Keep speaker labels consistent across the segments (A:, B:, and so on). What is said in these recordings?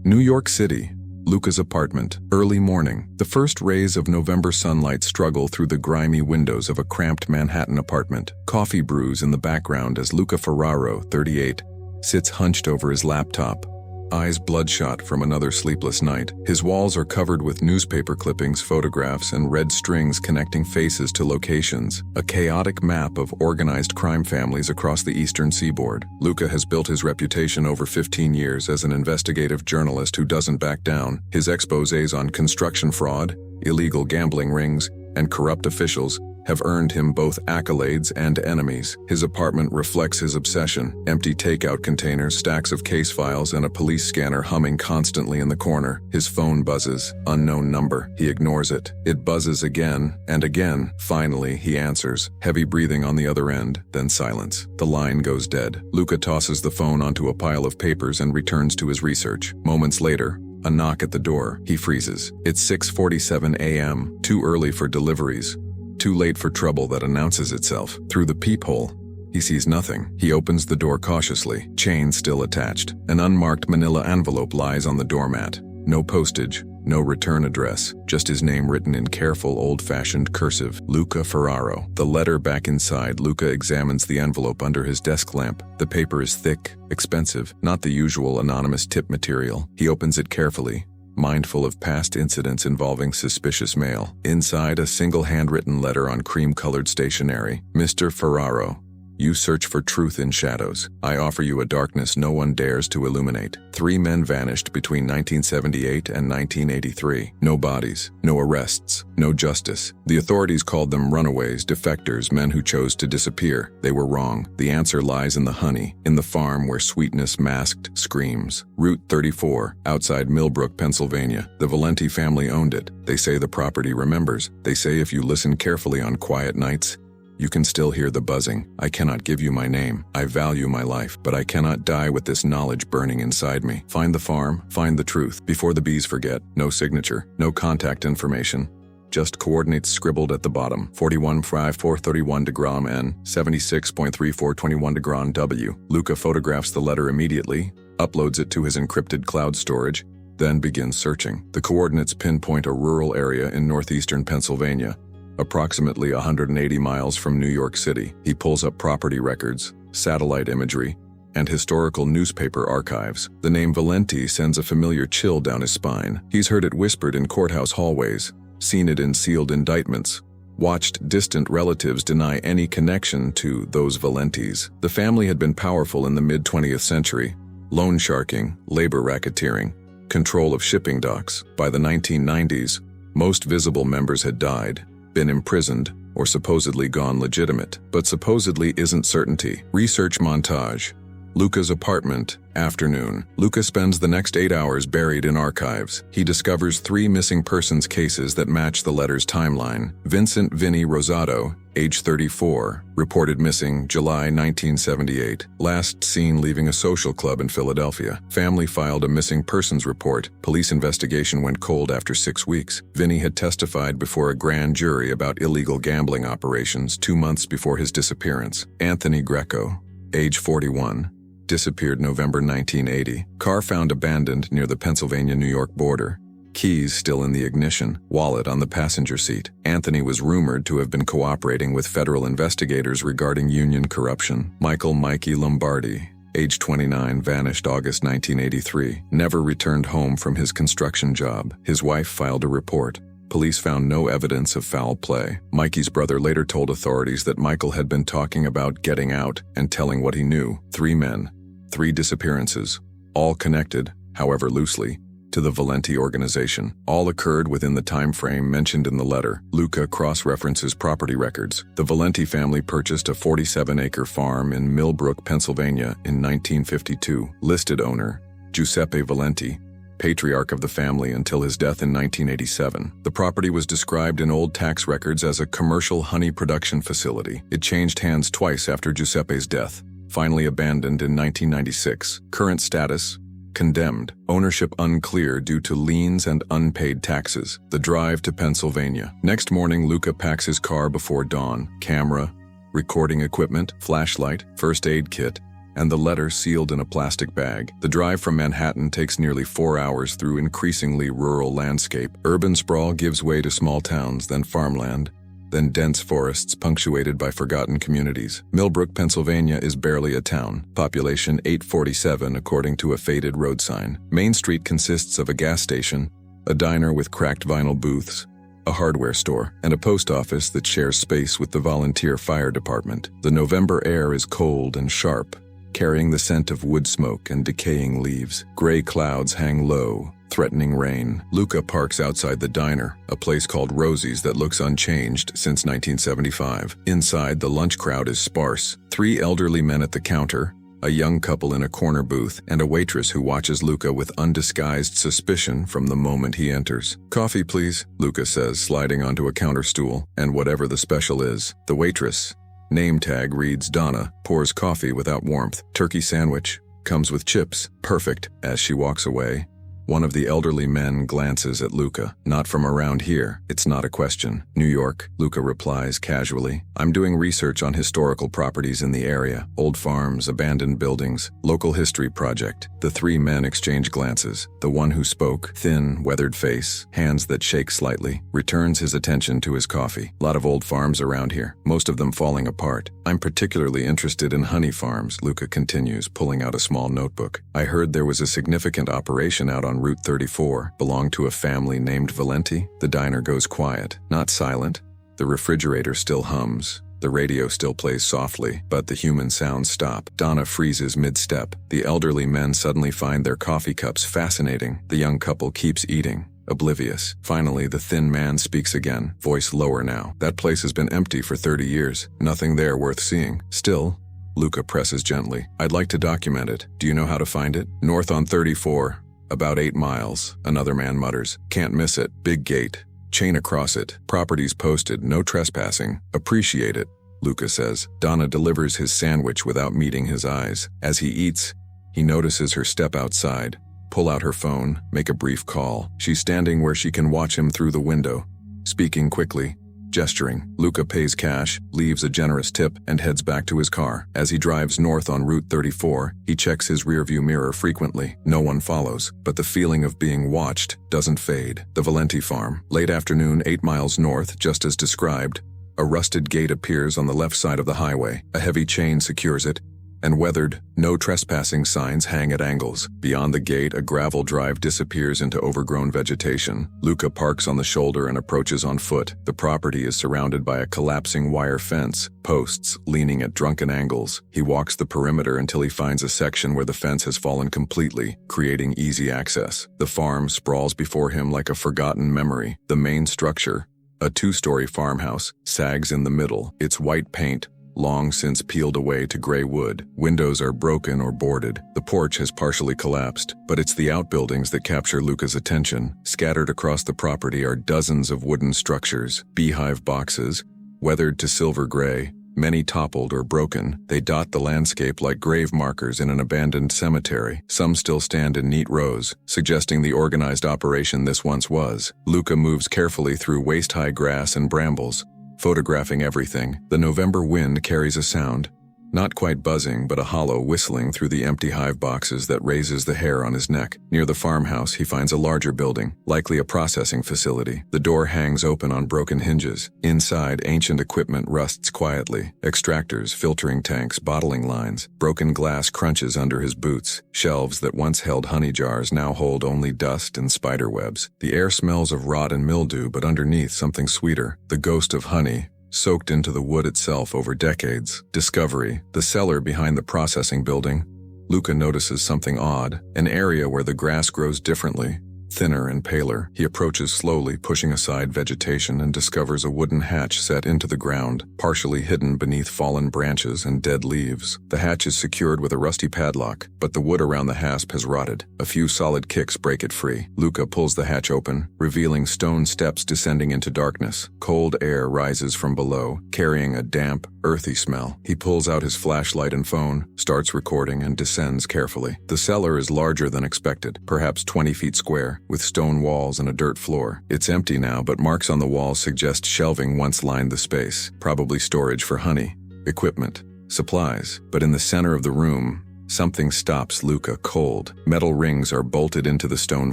A: New York City. Luca's apartment. Early morning. The first rays of November sunlight struggle through the grimy windows of a cramped Manhattan apartment. Coffee brews in the background as Luca Ferraro, 38, sits hunched over his laptop, eyes bloodshot from another sleepless night. His walls are covered with newspaper clippings, photographs, and red strings connecting faces to locations, a chaotic map of organized crime families across the eastern seaboard. Luca has built his reputation over 15 years as an investigative journalist who doesn't back down. His exposés on construction fraud, illegal gambling rings, and corrupt officials have earned him both accolades and enemies. His apartment reflects his obsession. Empty takeout containers, stacks of case files, and a police scanner humming constantly in the corner. His phone buzzes. Unknown number. He ignores it. It buzzes again and again. Finally, he answers. Heavy breathing on the other end, then silence. The line goes dead. Luca tosses the phone onto a pile of papers and returns to his research. Moments later, a knock at the door. He freezes. It's 6:47 a.m., too early for deliveries. Too late for trouble that announces itself. Through the peephole, he sees nothing. He opens the door cautiously, chain still attached. An unmarked manila envelope lies on the doormat. No postage, no return address, just his name written in careful, old-fashioned cursive, Luca Ferraro. The letter back inside. Luca examines the envelope under his desk lamp. The paper is thick, expensive, not the usual anonymous tip material. He opens it carefully, mindful of past incidents involving suspicious mail. Inside, a single handwritten letter on cream-colored stationery. Mr. Ferraro, you search for truth in shadows. I offer you a darkness no one dares to illuminate. 3 men vanished between 1978 and 1983. No bodies, no arrests, no justice. The authorities called them runaways, defectors, men who chose to disappear. They were wrong. The answer lies in the honey, in the farm where sweetness masked screams. Route 34, outside Millbrook, Pennsylvania. The Valenti family owned it. They say the property remembers. They say if you listen carefully on quiet nights, you can still hear the buzzing. I cannot give you my name. I value my life, but I cannot die with this knowledge burning inside me. Find the farm, find the truth, before the bees forget. No signature, no contact information. Just coordinates scribbled at the bottom. 415431 DeGrom N, 76.3421 DeGrom W. Luca photographs the letter immediately, uploads it to his encrypted cloud storage, then begins searching. The coordinates pinpoint a rural area in northeastern Pennsylvania, approximately 180 miles from New York City. He pulls up property records, satellite imagery, and historical newspaper archives. The name Valenti sends a familiar chill down his spine. He's heard it whispered in courthouse hallways, seen it in sealed indictments, watched distant relatives deny any connection to those Valentis. The family had been powerful in the mid-20th century. Loan sharking, labor racketeering, control of shipping docks. By the 1990s, most visible members had died, been imprisoned, or supposedly gone legitimate. But supposedly isn't certainty. Research montage. Luca's apartment, afternoon. Luca spends the next 8 hours buried in archives. He discovers 3 missing persons cases that match the letter's timeline. Vincent Vinny Rosado, age 34, reported missing July 1978. Last seen leaving a social club in Philadelphia. Family filed a missing persons report. Police investigation went cold after 6 weeks. Vinny had testified before a grand jury about illegal gambling operations 2 months before his disappearance. Anthony Greco, age 41, disappeared November 1980. Car found abandoned near the Pennsylvania-New York border. Keys still in the ignition, wallet on the passenger seat. Anthony was rumored to have been cooperating with federal investigators regarding union corruption. Michael Mikey Lombardi, age 29, vanished August 1983. Never returned home from his construction job. His wife filed a report. Police found no evidence of foul play. Mikey's brother later told authorities that Michael had been talking about getting out and telling what he knew. 3 men, 3 disappearances, all connected, however loosely, to the Valenti organization. All occurred within the time frame mentioned in the letter. Luca cross-references property records. The Valenti family purchased a 47-acre farm in Millbrook, Pennsylvania in 1952. Listed owner, Giuseppe Valenti, patriarch of the family until his death in 1987. The property was described in old tax records as a commercial honey production facility. It changed hands twice after Giuseppe's death, finally abandoned in 1996. Current status: condemned. Ownership unclear due to liens and unpaid taxes. The drive to Pennsylvania. Next morning, Luca packs his car before dawn. Camera, recording equipment, flashlight, first aid kit, and the letter sealed in a plastic bag. The drive from Manhattan takes nearly 4 hours through increasingly rural landscape. Urban sprawl gives way to small towns, then farmland, then dense forests punctuated by forgotten communities. Millbrook, Pennsylvania is barely a town, population 847 according to a faded road sign. Main Street consists of a gas station, a diner with cracked vinyl booths, a hardware store, and a post office that shares space with the volunteer fire department. The November air is cold and sharp, carrying the scent of wood smoke and decaying leaves. Gray clouds hang low, threatening rain. Luca parks outside the diner, a place called Rosie's that looks unchanged since 1975. Inside, the lunch crowd is sparse. 3 elderly men at the counter, a young couple in a corner booth, and a waitress who watches Luca with undisguised suspicion from the moment he enters. "Coffee, please," Luca says, sliding onto a counter stool, "and whatever the special is." The waitress, name tag reads Donna, pours coffee without warmth. "Turkey sandwich, comes with chips." "Perfect." As she walks away, one of the elderly men glances at Luca. "Not from around here." "It's not a question." "New York," Luca replies casually. "I'm doing research on historical properties in the area. Old farms, abandoned buildings, local history project." The 3 men exchange glances. The one who spoke, thin, weathered face, hands that shake slightly, returns his attention to his coffee. "Lot of old farms around here, most of them falling apart. I'm particularly interested in honey farms," Luca continues, pulling out a small notebook. "I heard there was a significant operation out on Route 34, belonged to a family named Valenti." The diner goes quiet, not silent. The refrigerator still hums. The radio still plays softly, but the human sounds stop. Donna freezes mid-step. The elderly men suddenly find their coffee cups fascinating. The young couple keeps eating, oblivious. Finally, the thin man speaks again, voice lower now. "That place has been empty for 30 years. Nothing there worth seeing. Still," Luca presses gently, "I'd like to document it. Do you know how to find it?" "North on 34. About 8 miles, another man mutters. "Can't miss it. Big gate. Chain across it. Properties posted. No trespassing. Appreciate it," Luca says. Donna delivers his sandwich without meeting his eyes. As he eats, he notices her step outside, pull out her phone, make a brief call. She's standing where she can watch him through the window, speaking quickly, gesturing. Luca pays cash, leaves a generous tip, and heads back to his car. As he drives north on Route 34, he checks his rearview mirror frequently. No one follows, but the feeling of being watched doesn't fade. The Valenti farm. Late afternoon, 8 miles north, just as described. A rusted gate appears on the left side of the highway. A heavy chain secures it, and weathered, "No trespassing" signs hang at angles. Beyond the gate, a gravel drive disappears into overgrown vegetation. Luca parks on the shoulder and approaches on foot. The property is surrounded by a collapsing wire fence, posts leaning at drunken angles. He walks the perimeter until he finds a section where the fence has fallen completely, creating easy access. The farm sprawls before him like a forgotten memory. The main structure, a 2-story farmhouse, sags in the middle, its white paint long since peeled away to gray wood. Windows are broken or boarded. The porch has partially collapsed, but it's the outbuildings that capture Luca's attention. Scattered across the property are dozens of wooden structures, beehive boxes, weathered to silver gray, many toppled or broken. They dot the landscape like grave markers in an abandoned cemetery. Some still stand in neat rows, suggesting the organized operation this once was. Luca moves carefully through waist-high grass and brambles, photographing everything. The November wind carries a sound, not quite buzzing, but a hollow whistling through the empty hive boxes that raises the hair on his neck. Near the farmhouse, he finds a larger building, likely a processing facility. The door hangs open on broken hinges. Inside, ancient equipment rusts quietly. Extractors, filtering tanks, bottling lines. Broken glass crunches under his boots. Shelves that once held honey jars now hold only dust and spider webs. The air smells of rot and mildew, but underneath something sweeter, the ghost of honey, soaked into the wood itself over decades. Discovery, the cellar behind the processing building. Luca notices something odd, an area where the grass grows differently, thinner and paler. He approaches slowly, pushing aside vegetation, and discovers a wooden hatch set into the ground, partially hidden beneath fallen branches and dead leaves. The hatch is secured with a rusty padlock, but the wood around the hasp has rotted. A few solid kicks break it free. Luca pulls the hatch open, revealing stone steps descending into darkness. Cold air rises from below, carrying a damp, earthy smell. He pulls out his flashlight and phone, starts recording, and descends carefully. The cellar is larger than expected, perhaps 20 feet square, with stone walls and a dirt floor. It's empty now, but marks on the walls suggest shelving once lined the space, probably storage for honey, equipment, supplies. But in the center of the room, Something stops Luca cold. Metal rings are bolted into the stone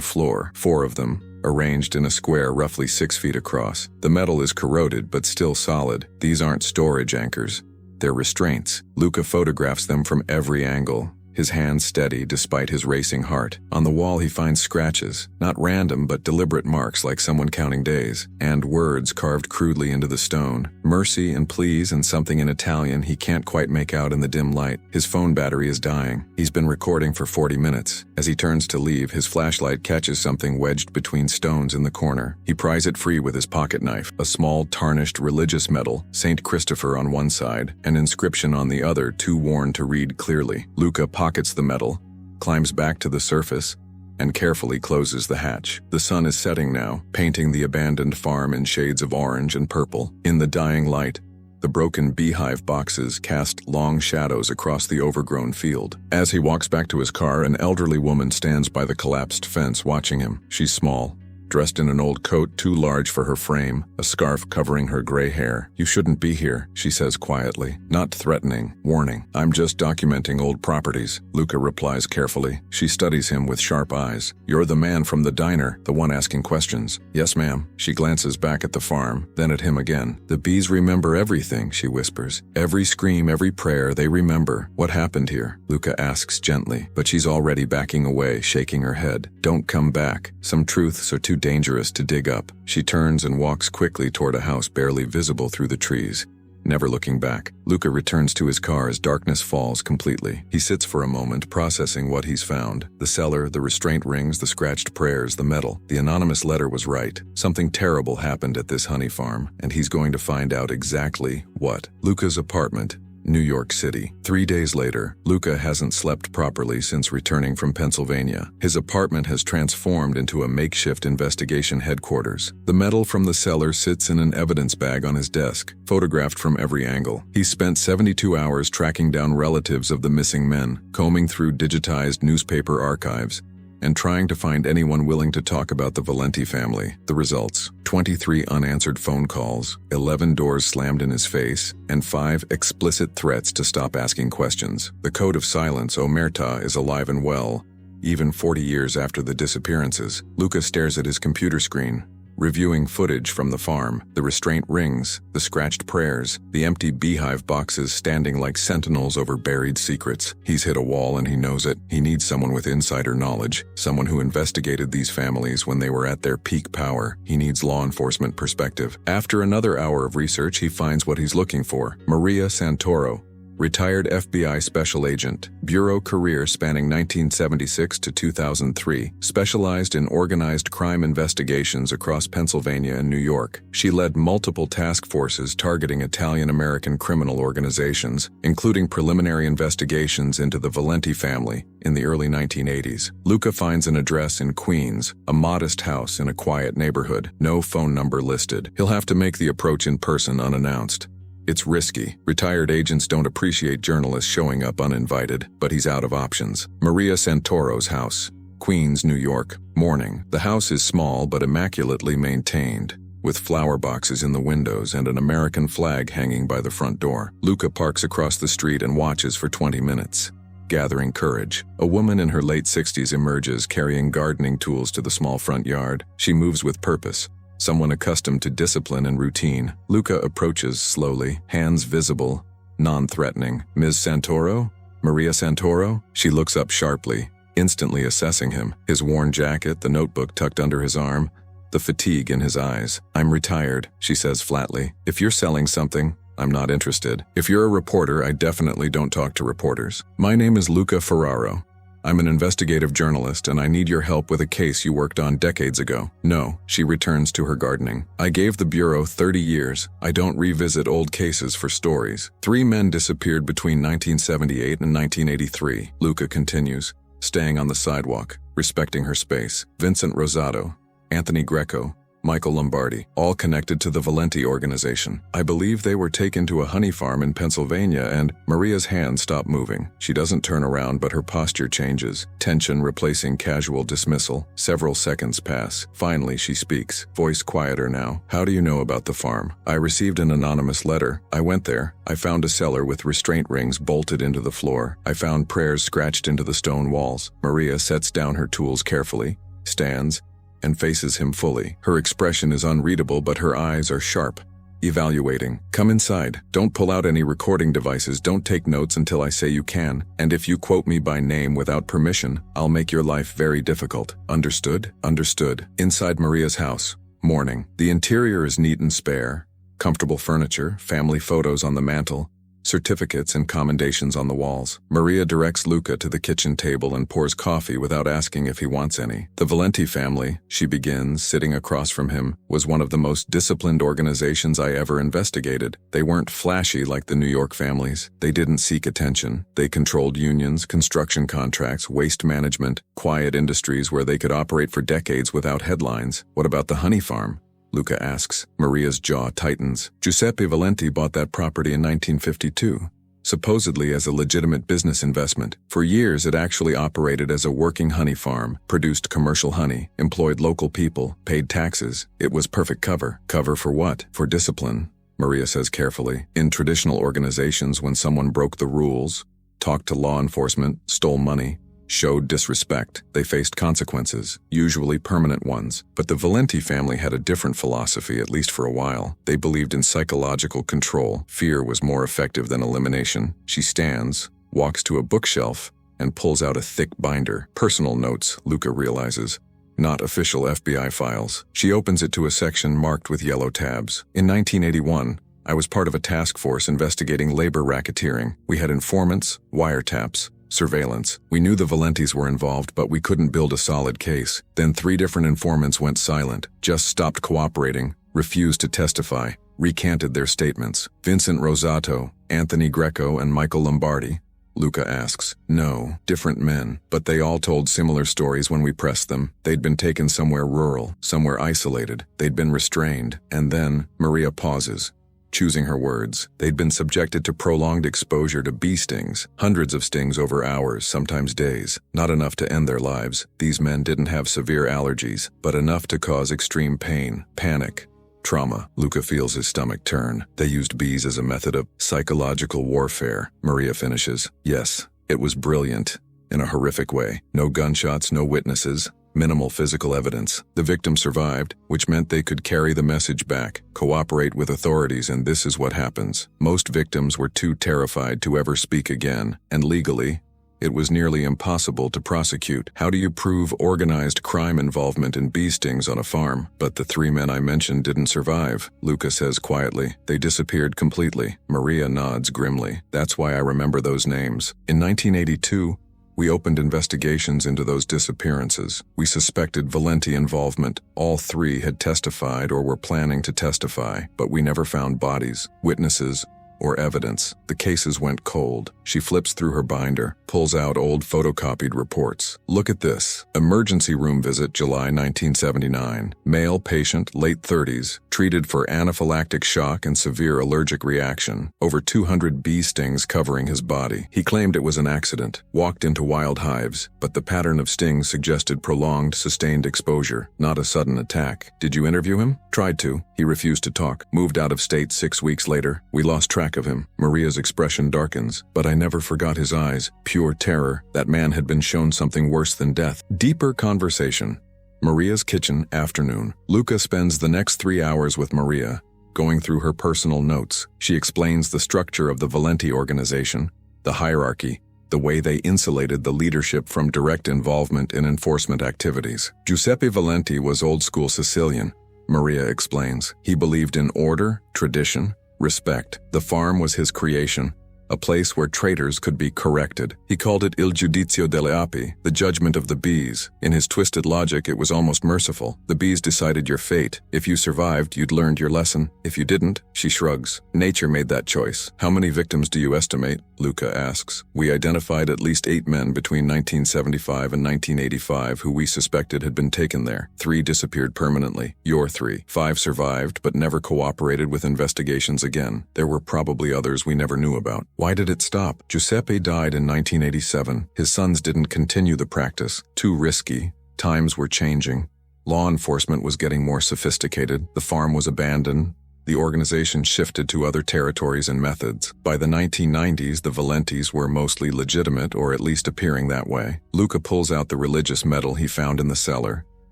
A: floor, 4 of them, arranged in a square roughly 6 feet across. The metal is corroded but still solid. These aren't storage anchors. They're restraints. Luca photographs them from every angle, his hands steady despite his racing heart. On the wall he finds scratches, not random but deliberate marks like someone counting days, and words carved crudely into the stone. Mercy and please and something in Italian he can't quite make out in the dim light. His phone battery is dying. He's been recording for 40 minutes. As he turns to leave, his flashlight catches something wedged between stones in the corner. He pries it free with his pocket knife, a small tarnished religious medal, Saint Christopher on one side, an inscription on the other too worn to read clearly. Luca pockets the metal, climbs back to the surface, and carefully closes the hatch. The sun is setting now, painting the abandoned farm in shades of orange and purple. In the dying light, the broken beehive boxes cast long shadows across the overgrown field. As he walks back to his car, an elderly woman stands by the collapsed fence watching him. She's small, dressed in an old coat too large for her frame, a scarf covering her gray hair. "You shouldn't be here," she says quietly, not threatening, warning. "I'm just documenting old properties," Luca replies carefully. She studies him with sharp eyes. "You're the man from the diner, the one asking questions." "Yes, ma'am." She glances back at the farm, then at him again. "The bees remember everything," she whispers. "Every scream, every prayer, they remember." "What happened here?" Luca asks gently, but she's already backing away, shaking her head. "Don't come back. Some truths are too dangerous to dig up." She turns and walks quickly toward a house barely visible through the trees, never looking back. Luca returns to his car as darkness falls completely. He sits for a moment, processing what he's found. The cellar, the restraint rings, the scratched prayers, the metal. The anonymous letter was right. Something terrible happened at this honey farm, and he's going to find out exactly what. Luca's apartment, New York City. 3 days later, Luca hasn't slept properly since returning from Pennsylvania. His apartment has transformed into a makeshift investigation headquarters. The metal from the cellar sits in an evidence bag on his desk, photographed from every angle. He's spent 72 hours tracking down relatives of the missing men, combing through digitized newspaper archives, and trying to find anyone willing to talk about the Valenti family. The results: 23 unanswered phone calls, 11 doors slammed in his face, and 5 explicit threats to stop asking questions. The code of silence, omerta, is alive and well, even 40 years after the disappearances. Luca stares at his computer screen, reviewing footage from the farm, the restraint rings, the scratched prayers, the empty beehive boxes standing like sentinels over buried secrets. He's hit a wall and he knows it. He needs someone with insider knowledge, someone who investigated these families when they were at their peak power. He needs law enforcement perspective. After another hour of research, he finds what he's looking for. Maria Santoro, retired FBI special agent, bureau career spanning 1976 to 2003, specialized in organized crime investigations across Pennsylvania and New York. She led multiple task forces targeting Italian-American criminal organizations, including preliminary investigations into the Valenti family in the early 1980s. Luca finds an address in Queens, a modest house in a quiet neighborhood, no phone number listed. He'll have to make the approach in person unannounced. It's risky. Retired agents don't appreciate journalists showing up uninvited, but he's out of options. Maria Santoro's house, Queens, New York. Morning. The house is small but immaculately maintained, with flower boxes in the windows and an American flag hanging by the front door. Luca parks across the street and watches for 20 minutes, gathering courage. A woman in her late 60s emerges, carrying gardening tools to the small front yard. She moves with purpose, someone accustomed to discipline and routine. Luca approaches slowly, hands visible, non-threatening. "Ms. Santoro? Maria Santoro?" She looks up sharply, instantly assessing him. His worn jacket, the notebook tucked under his arm, the fatigue in his eyes. "I'm retired," she says flatly. "If you're selling something, I'm not interested. If you're a reporter, I definitely don't talk to reporters. My name is Luca Ferraro. I'm an investigative journalist and I need your help with a case you worked on decades ago." "No," she returns to her gardening. "I gave the Bureau 30 years. I don't revisit old cases for stories." 3 men disappeared between 1978 and 1983, Luca continues, staying on the sidewalk, respecting her space. Vincent Rosato, Anthony Greco, Michael Lombardi, all connected to the Valenti organization. I believe they were taken to a honey farm in Pennsylvania and Maria's hands stop moving. She doesn't turn around, but her posture changes, tension replacing casual dismissal. Several seconds pass. Finally, she speaks, voice quieter now. How do you know about the farm? I received an anonymous letter. I went there. I found a cellar with restraint rings bolted into the floor. I found prayers scratched into the stone walls. Maria sets down her tools carefully, stands, and faces him fully. Her expression is unreadable, but her eyes are sharp, evaluating. Come inside. Don't pull out any recording devices. Don't take notes until I say you can. And if you quote me by name without permission, I'll make your life very difficult. Understood? Understood. Inside Maria's house. Morning. The interior is neat and spare. Comfortable furniture, family photos on the mantel, certificates and commendations on the walls. Maria directs Luca to the kitchen table and pours coffee without asking if he wants any. The Valenti family, she begins, sitting across from him, was one of the most disciplined organizations I ever investigated. They weren't flashy like the New York families. They didn't seek attention. They controlled unions, construction contracts, waste management, quiet industries where they could operate for decades without headlines. What about the honey farm? Luca asks. Maria's jaw tightens. Giuseppe Valenti bought that property in 1952, supposedly as a legitimate business investment. For years, it actually operated as a working honey farm, produced commercial honey, employed local people, paid taxes. It was perfect cover. Cover for what? For discipline, Maria says carefully. In traditional organizations, when someone broke the rules, talked to law enforcement, stole money, showed disrespect, they faced consequences, usually permanent ones. But the Valenti family had a different philosophy, at least for a while. They believed in psychological control. Fear was more effective than elimination. She stands, walks to a bookshelf, and pulls out a thick binder. Personal notes, Luca realizes, not official FBI files. She opens it to a section marked with yellow tabs. In 1981, I was part of a task force investigating labor racketeering. We had informants, wiretaps, surveillance. We knew the Valentis were involved, but we couldn't build a solid case. Then 3 different informants went silent, just stopped cooperating, refused to testify, recanted their statements. Vincent Rosato, Anthony Greco, and Michael Lombardi? Luca asks. No, different men, but they all told similar stories when we pressed them. They'd been taken somewhere rural, somewhere isolated. They'd been restrained. And then, Maria pauses, choosing her words. They'd been subjected to prolonged exposure to bee stings, hundreds of stings over hours, sometimes days. Not enough to end their lives. These men didn't have severe allergies, but enough to cause extreme pain, panic, trauma. Luca feels his stomach turn. They used bees as a method of psychological warfare. Maria finishes. Yes, it was brilliant, in a horrific way. No gunshots, no witnesses. Minimal physical evidence. The victim survived, which meant they could carry the message back, cooperate with authorities, and this is what happens. Most victims were too terrified to ever speak again, and legally, it was nearly impossible to prosecute. How do you prove organized crime involvement in bee stings on a farm? But the 3 men I mentioned didn't survive, Luca says quietly. They disappeared completely. Maria nods grimly. That's why I remember those names. In 1982, we opened investigations into those disappearances. We suspected Valenti involvement. All 3 had testified or were planning to testify, but we never found bodies, witnesses, or evidence. The cases went cold. She flips through her binder, pulls out old photocopied reports. Look at this. Emergency room visit, July 1979. Male patient, late 30s, treated for anaphylactic shock and severe allergic reaction. Over 200 bee stings covering his body. He claimed it was an accident. Walked into wild hives, but the pattern of stings suggested prolonged, sustained exposure, not a sudden attack. Did you interview him? Tried to. He refused to talk. Moved out of state 6 weeks later. We lost track of him. Maria's expression darkens, but I never forgot his eyes. Pure terror. That man had been shown something worse than death. Deeper conversation. Maria's kitchen, afternoon. Luca spends the next 3 hours with Maria, going through her personal notes. She explains the structure of the Valenti organization, the hierarchy, the way they insulated the leadership from direct involvement in enforcement activities. Giuseppe Valenti was old-school Sicilian, Maria explains. He believed in order, tradition, respect. The farm was his creation, a place where traitors could be corrected. He called it il giudizio delle api, the judgment of the bees. In his twisted logic, it was almost merciful. The bees decided your fate. If you survived, you'd learned your lesson. If you didn't, she shrugs. Nature made that choice. How many victims do you estimate? Luca asks. We identified at least 8 men between 1975 and 1985 who we suspected had been taken there. 3 disappeared permanently. Your 3. 5 survived but never cooperated with investigations again. There were probably others we never knew about. Why did it stop? Giuseppe died in 1987. His sons didn't continue the practice. Too risky. Times were changing. Law enforcement was getting more sophisticated. The farm was abandoned. The organization shifted to other territories and methods. By the 1990s, the Valentis were mostly legitimate, or at least appearing that way. Luca pulls out the religious medal he found in the cellar,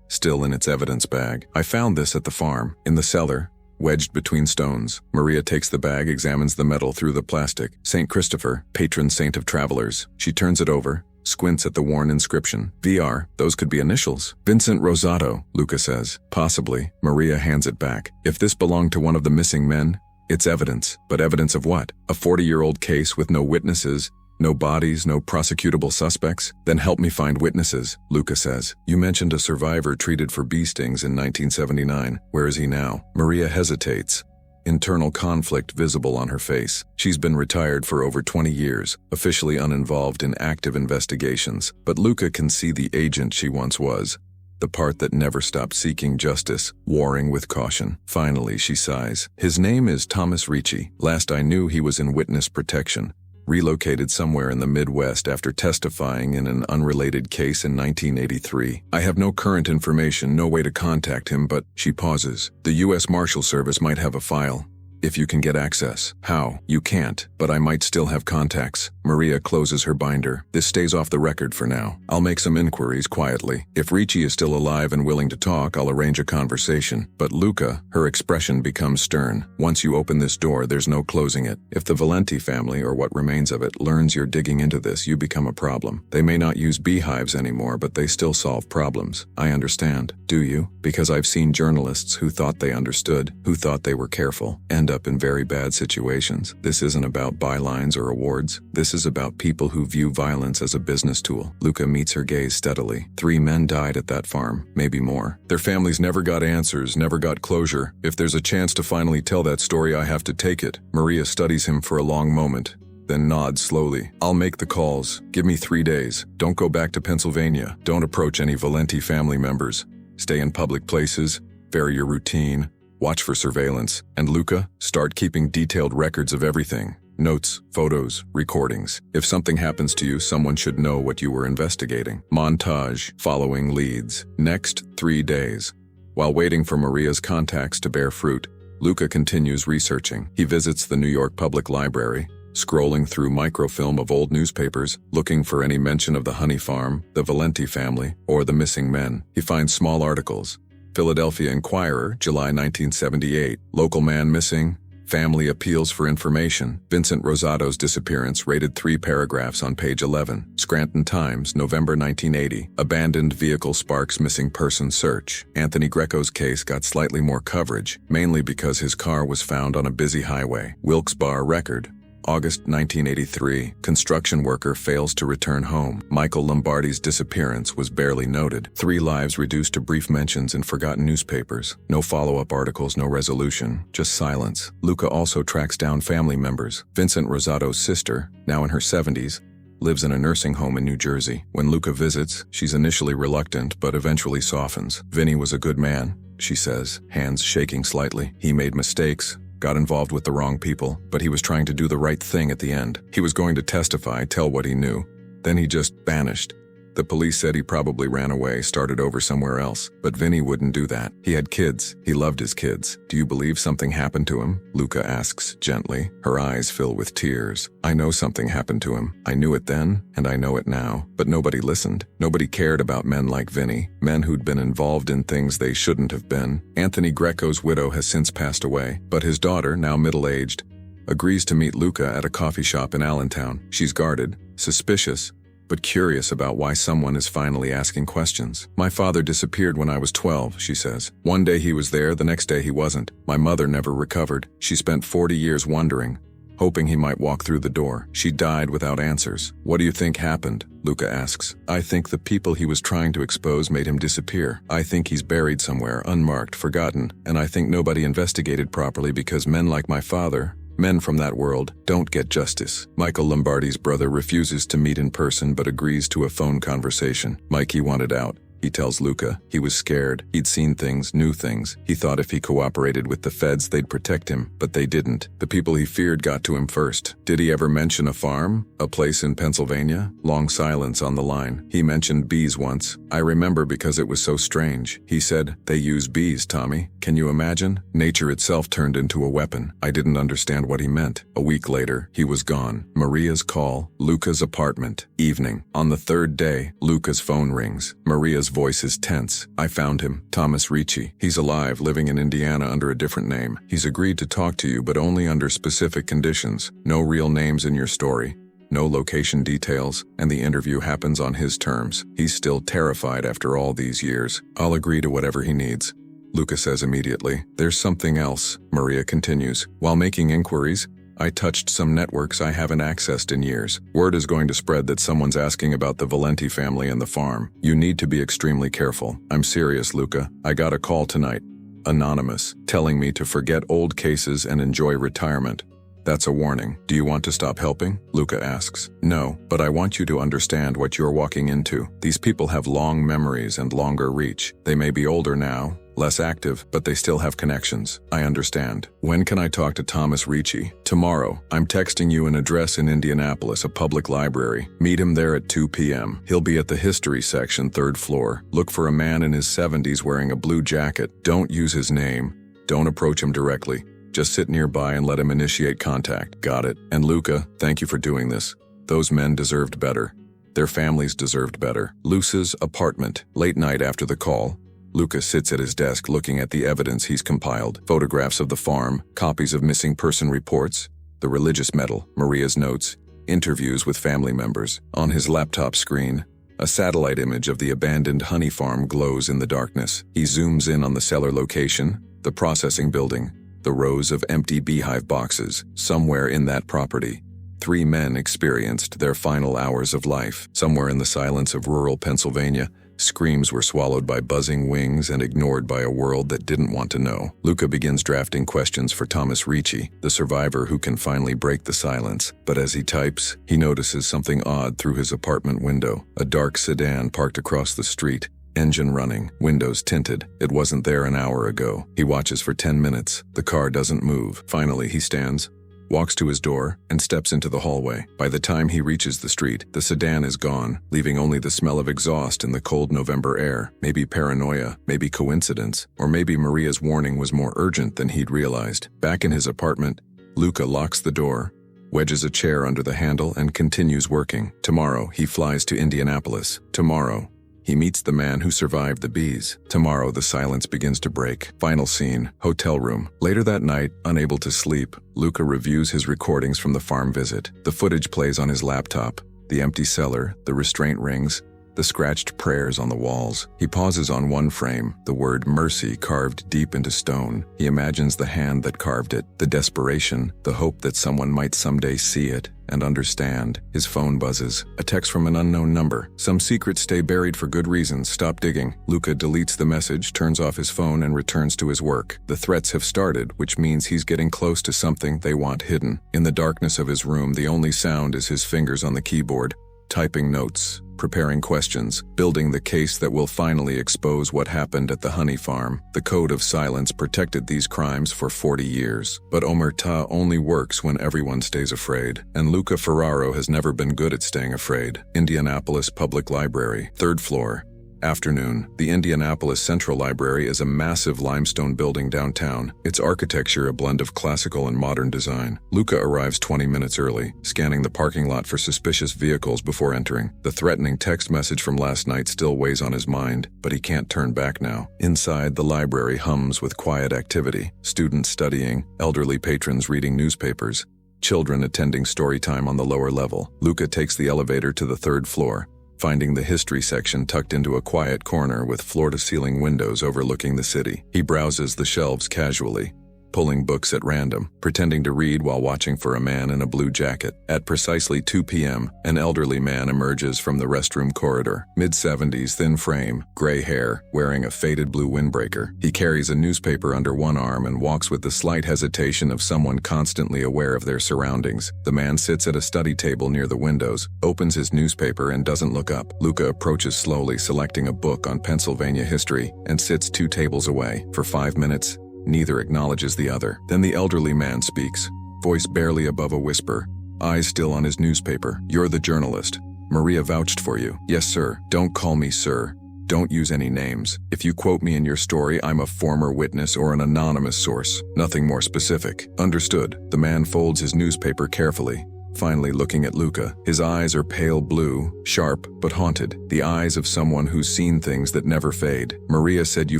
A: still in its evidence bag. I found this at the farm, in the cellar, wedged between stones. Maria takes the bag, examines the medal through the plastic. St. Christopher, patron saint of travelers. She turns it over, squints at the worn inscription. VR, those could be initials. Vincent Rosato, Luca says. Possibly. Maria hands it back. If this belonged to one of the missing men, it's evidence. But evidence of what? A 40-year-old case with no witnesses, no bodies, no prosecutable suspects? Then help me find witnesses, Luca says. You mentioned a survivor treated for bee stings in 1979. Where is he now? Maria hesitates. Internal conflict visible on her face. She's been retired for over 20 years, officially uninvolved in active investigations, but Luca can see the agent she once was, the part that never stopped seeking justice, warring with caution. Finally, she sighs. His name is Thomas Ricci. Last I knew, he was in witness protection, relocated somewhere in the Midwest after testifying in an unrelated case in 1983. I have no current information, no way to contact him, but she pauses. The U.S. Marshal Service might have a file. If you can get access. How? You can't, but I might still have contacts. Maria closes her binder. This stays off the record for now. I'll make some inquiries quietly. If Ricci is still alive and willing to talk, I'll arrange a conversation. But Luca, her expression becomes stern. Once you open this door, there's no closing it. If the Valenti family, or what remains of it, learns you're digging into this, you become a problem. They may not use beehives anymore, but they still solve problems. I understand. Do you? Because I've seen journalists who thought they understood, who thought they were careful, end up in very bad situations. This isn't about bylines or awards. This is about people who view violence as a business tool. Luca meets her gaze steadily. 3 men died at that farm, maybe more. Their families never got answers, never got closure. If there's a chance to finally tell that story, I have to take it. Maria studies him for a long moment, then nods slowly. I'll make the calls. Give me 3 days. Don't go back to Pennsylvania. Don't approach any Valenti family members. Stay in public places. Vary your routine. Watch for surveillance. And Luca, start keeping detailed records of everything. Notes, photos, recordings. If something happens to you, someone should know what you were investigating. Montage, following leads. Next 3 days. While waiting for Maria's contacts to bear fruit, Luca continues researching. He visits the New York Public Library, scrolling through microfilm of old newspapers, looking for any mention of the honey farm, the Valenti family, or the missing men. He finds small articles. Philadelphia Inquirer, July 1978. Local man missing. Family appeals for information. Vincent Rosato's disappearance, rated 3 paragraphs on page 11. Scranton Times, November 1980. Abandoned vehicle sparks missing person search. Anthony Greco's case got slightly more coverage, mainly because his car was found on a busy highway. Wilkes-Barre Record, August 1983. Construction worker fails to return home. Michael Lombardi's disappearance was barely noted. 3 lives reduced to brief mentions in forgotten newspapers. No follow-up articles, no resolution, just silence. Luca also tracks down family members. Vincent Rosato's sister, now in her 70s, lives in a nursing home in New Jersey. When Luca visits, she's initially reluctant but eventually softens. Vinny was a good man, she says, hands shaking slightly. He made mistakes, got involved with the wrong people, but he was trying to do the right thing at the end. He was going to testify, tell what he knew. Then he just vanished. The police said he probably ran away, started over somewhere else. But Vinny wouldn't do that. He had kids. He loved his kids. Do you believe something happened to him? Luca asks gently. Her eyes fill with tears. I know something happened to him. I knew it then, and I know it now. But nobody listened. Nobody cared about men like Vinny. Men who'd been involved in things they shouldn't have been. Anthony Greco's widow has since passed away, but his daughter, now middle-aged, agrees to meet Luca at a coffee shop in Allentown. She's guarded, suspicious, but curious about why someone is finally asking questions. My father disappeared when I was 12, she says. One day he was there, the next day he wasn't. My mother never recovered. She spent 40 years wondering, hoping he might walk through the door. She died without answers. What do you think happened? Luca asks. I think the people he was trying to expose made him disappear. I think he's buried somewhere, unmarked, forgotten, and I think nobody investigated properly because men like my father Men from that world don't get justice. Michael Lombardi's brother refuses to meet in person but agrees to a phone conversation. Mikey wanted out. He tells Luca he was scared. He'd seen things, knew things. He thought if he cooperated with the feds, they'd protect him, but they didn't. The people he feared got to him first. Did he ever mention a farm? A place in Pennsylvania? Long silence on the line. He mentioned bees once. I remember because it was so strange. He said, "They use bees, Tommy." Can you imagine? Nature itself turned into a weapon. I didn't understand what he meant. A week later, he was gone. Maria's call. Luca's apartment. Evening. On the third day, Luca's phone rings. Maria's voice is tense. I found him. Thomas Ricci. He's alive, living in Indiana under a different name. He's agreed to talk to you, but only under specific conditions. No real names in your story. No location details, and the interview happens on his terms. He's still terrified after all these years. I'll agree to whatever he needs. Luca says immediately. There's something else, Maria continues. While making inquiries, I touched some networks I haven't accessed in years. Word is going to spread that someone's asking about the Valenti family and the farm. You need to be extremely careful. I'm serious, Luca. I got a call tonight. Anonymous, telling me to forget old cases and enjoy retirement. That's a warning. Do you want to stop helping? Luca asks. No, but I want you to understand what you're walking into. These people have long memories and longer reach. They may be older now, less active, but they still have connections. I understand. When can I talk to Thomas Ricci? Tomorrow. I'm texting you an address in Indianapolis, a public library. Meet him there at 2 p.m. He'll be at the history section, 3rd floor. Look for a man in his 70s wearing a blue jacket. Don't use his name. Don't approach him directly. Just sit nearby and let him initiate contact. Got it. And Luca, thank you for doing this. Those men deserved better. Their families deserved better. Luca's apartment. Late night after the call, Luca sits at his desk looking at the evidence he's compiled. Photographs of the farm, copies of missing person reports, the religious medal, Maria's notes, interviews with family members. On his laptop screen, a satellite image of the abandoned honey farm glows in the darkness. He zooms in on the cellar location, the processing building, the rows of empty beehive boxes. Somewhere in that property, 3 men experienced their final hours of life. Somewhere in the silence of rural Pennsylvania, screams were swallowed by buzzing wings and ignored by a world that didn't want to know. Luca begins drafting questions for Thomas Ricci, the survivor who can finally break the silence. But as he types, he notices something odd through his apartment window. A dark sedan parked across the street. Engine running, windows tinted. It wasn't there an hour ago. He watches for 10 minutes. The car doesn't move. Finally, he stands, walks to his door, and steps into the hallway. By the time he reaches the street, the sedan is gone, leaving only the smell of exhaust in the cold November air. Maybe paranoia, maybe coincidence, or maybe Maria's warning was more urgent than he'd realized. Back in his apartment, Luca locks the door, wedges a chair under the handle, and continues working. Tomorrow, he flies to Indianapolis. Tomorrow, he meets the man who survived the bees. Tomorrow, the silence begins to break. Final scene, hotel room. Later that night, unable to sleep, Luca reviews his recordings from the farm visit. The footage plays on his laptop. The empty cellar, the restraint rings, the scratched prayers on the walls. He pauses on one frame, the word mercy carved deep into stone. He imagines the hand that carved it, the desperation, the hope that someone might someday see it and understand. His phone buzzes. A text from an unknown number. Some secrets stay buried for good reasons. Stop digging. Luca deletes the message, turns off his phone, and returns to his work. The threats have started, which means he's getting close to something they want hidden. In the darkness of his room, the only sound is his fingers on the keyboard, typing notes, preparing questions, building the case that will finally expose what happened at the honey farm. The code of silence protected these crimes for 40 years. But omertà only works when everyone stays afraid. And Luca Ferraro has never been good at staying afraid. Indianapolis Public Library, 3rd floor. Afternoon. The Indianapolis Central Library is a massive limestone building downtown, its architecture a blend of classical and modern design. Luca arrives 20 minutes early, scanning the parking lot for suspicious vehicles before entering. The threatening text message from last night still weighs on his mind, but he can't turn back now. Inside, the library hums with quiet activity. Students studying, elderly patrons reading newspapers, children attending story time on the lower level. Luca takes the elevator to the 3rd floor, finding the history section tucked into a quiet corner with floor-to-ceiling windows overlooking the city. He browses the shelves casually, pulling books at random, pretending to read while watching for a man in a blue jacket. At precisely 2 p.m., an elderly man emerges from the restroom corridor, mid-70s, thin frame, gray hair, wearing a faded blue windbreaker. He carries a newspaper under one arm and walks with the slight hesitation of someone constantly aware of their surroundings. The man sits at a study table near the windows, opens his newspaper and doesn't look up. Luca approaches slowly, selecting a book on Pennsylvania history, and sits 2 tables away. For 5 minutes, neither acknowledges the other. Then the elderly man speaks, voice barely above a whisper, eyes still on his newspaper. "You're the journalist. Maria vouched for you." "Yes, sir." "Don't call me sir. Don't use any names. If you quote me in your story, I'm a former witness or an anonymous source. Nothing more specific." "Understood." The man folds his newspaper carefully, finally looking at Luca. His eyes are pale blue, sharp but haunted, the eyes of someone who's seen things that never fade. "Maria said you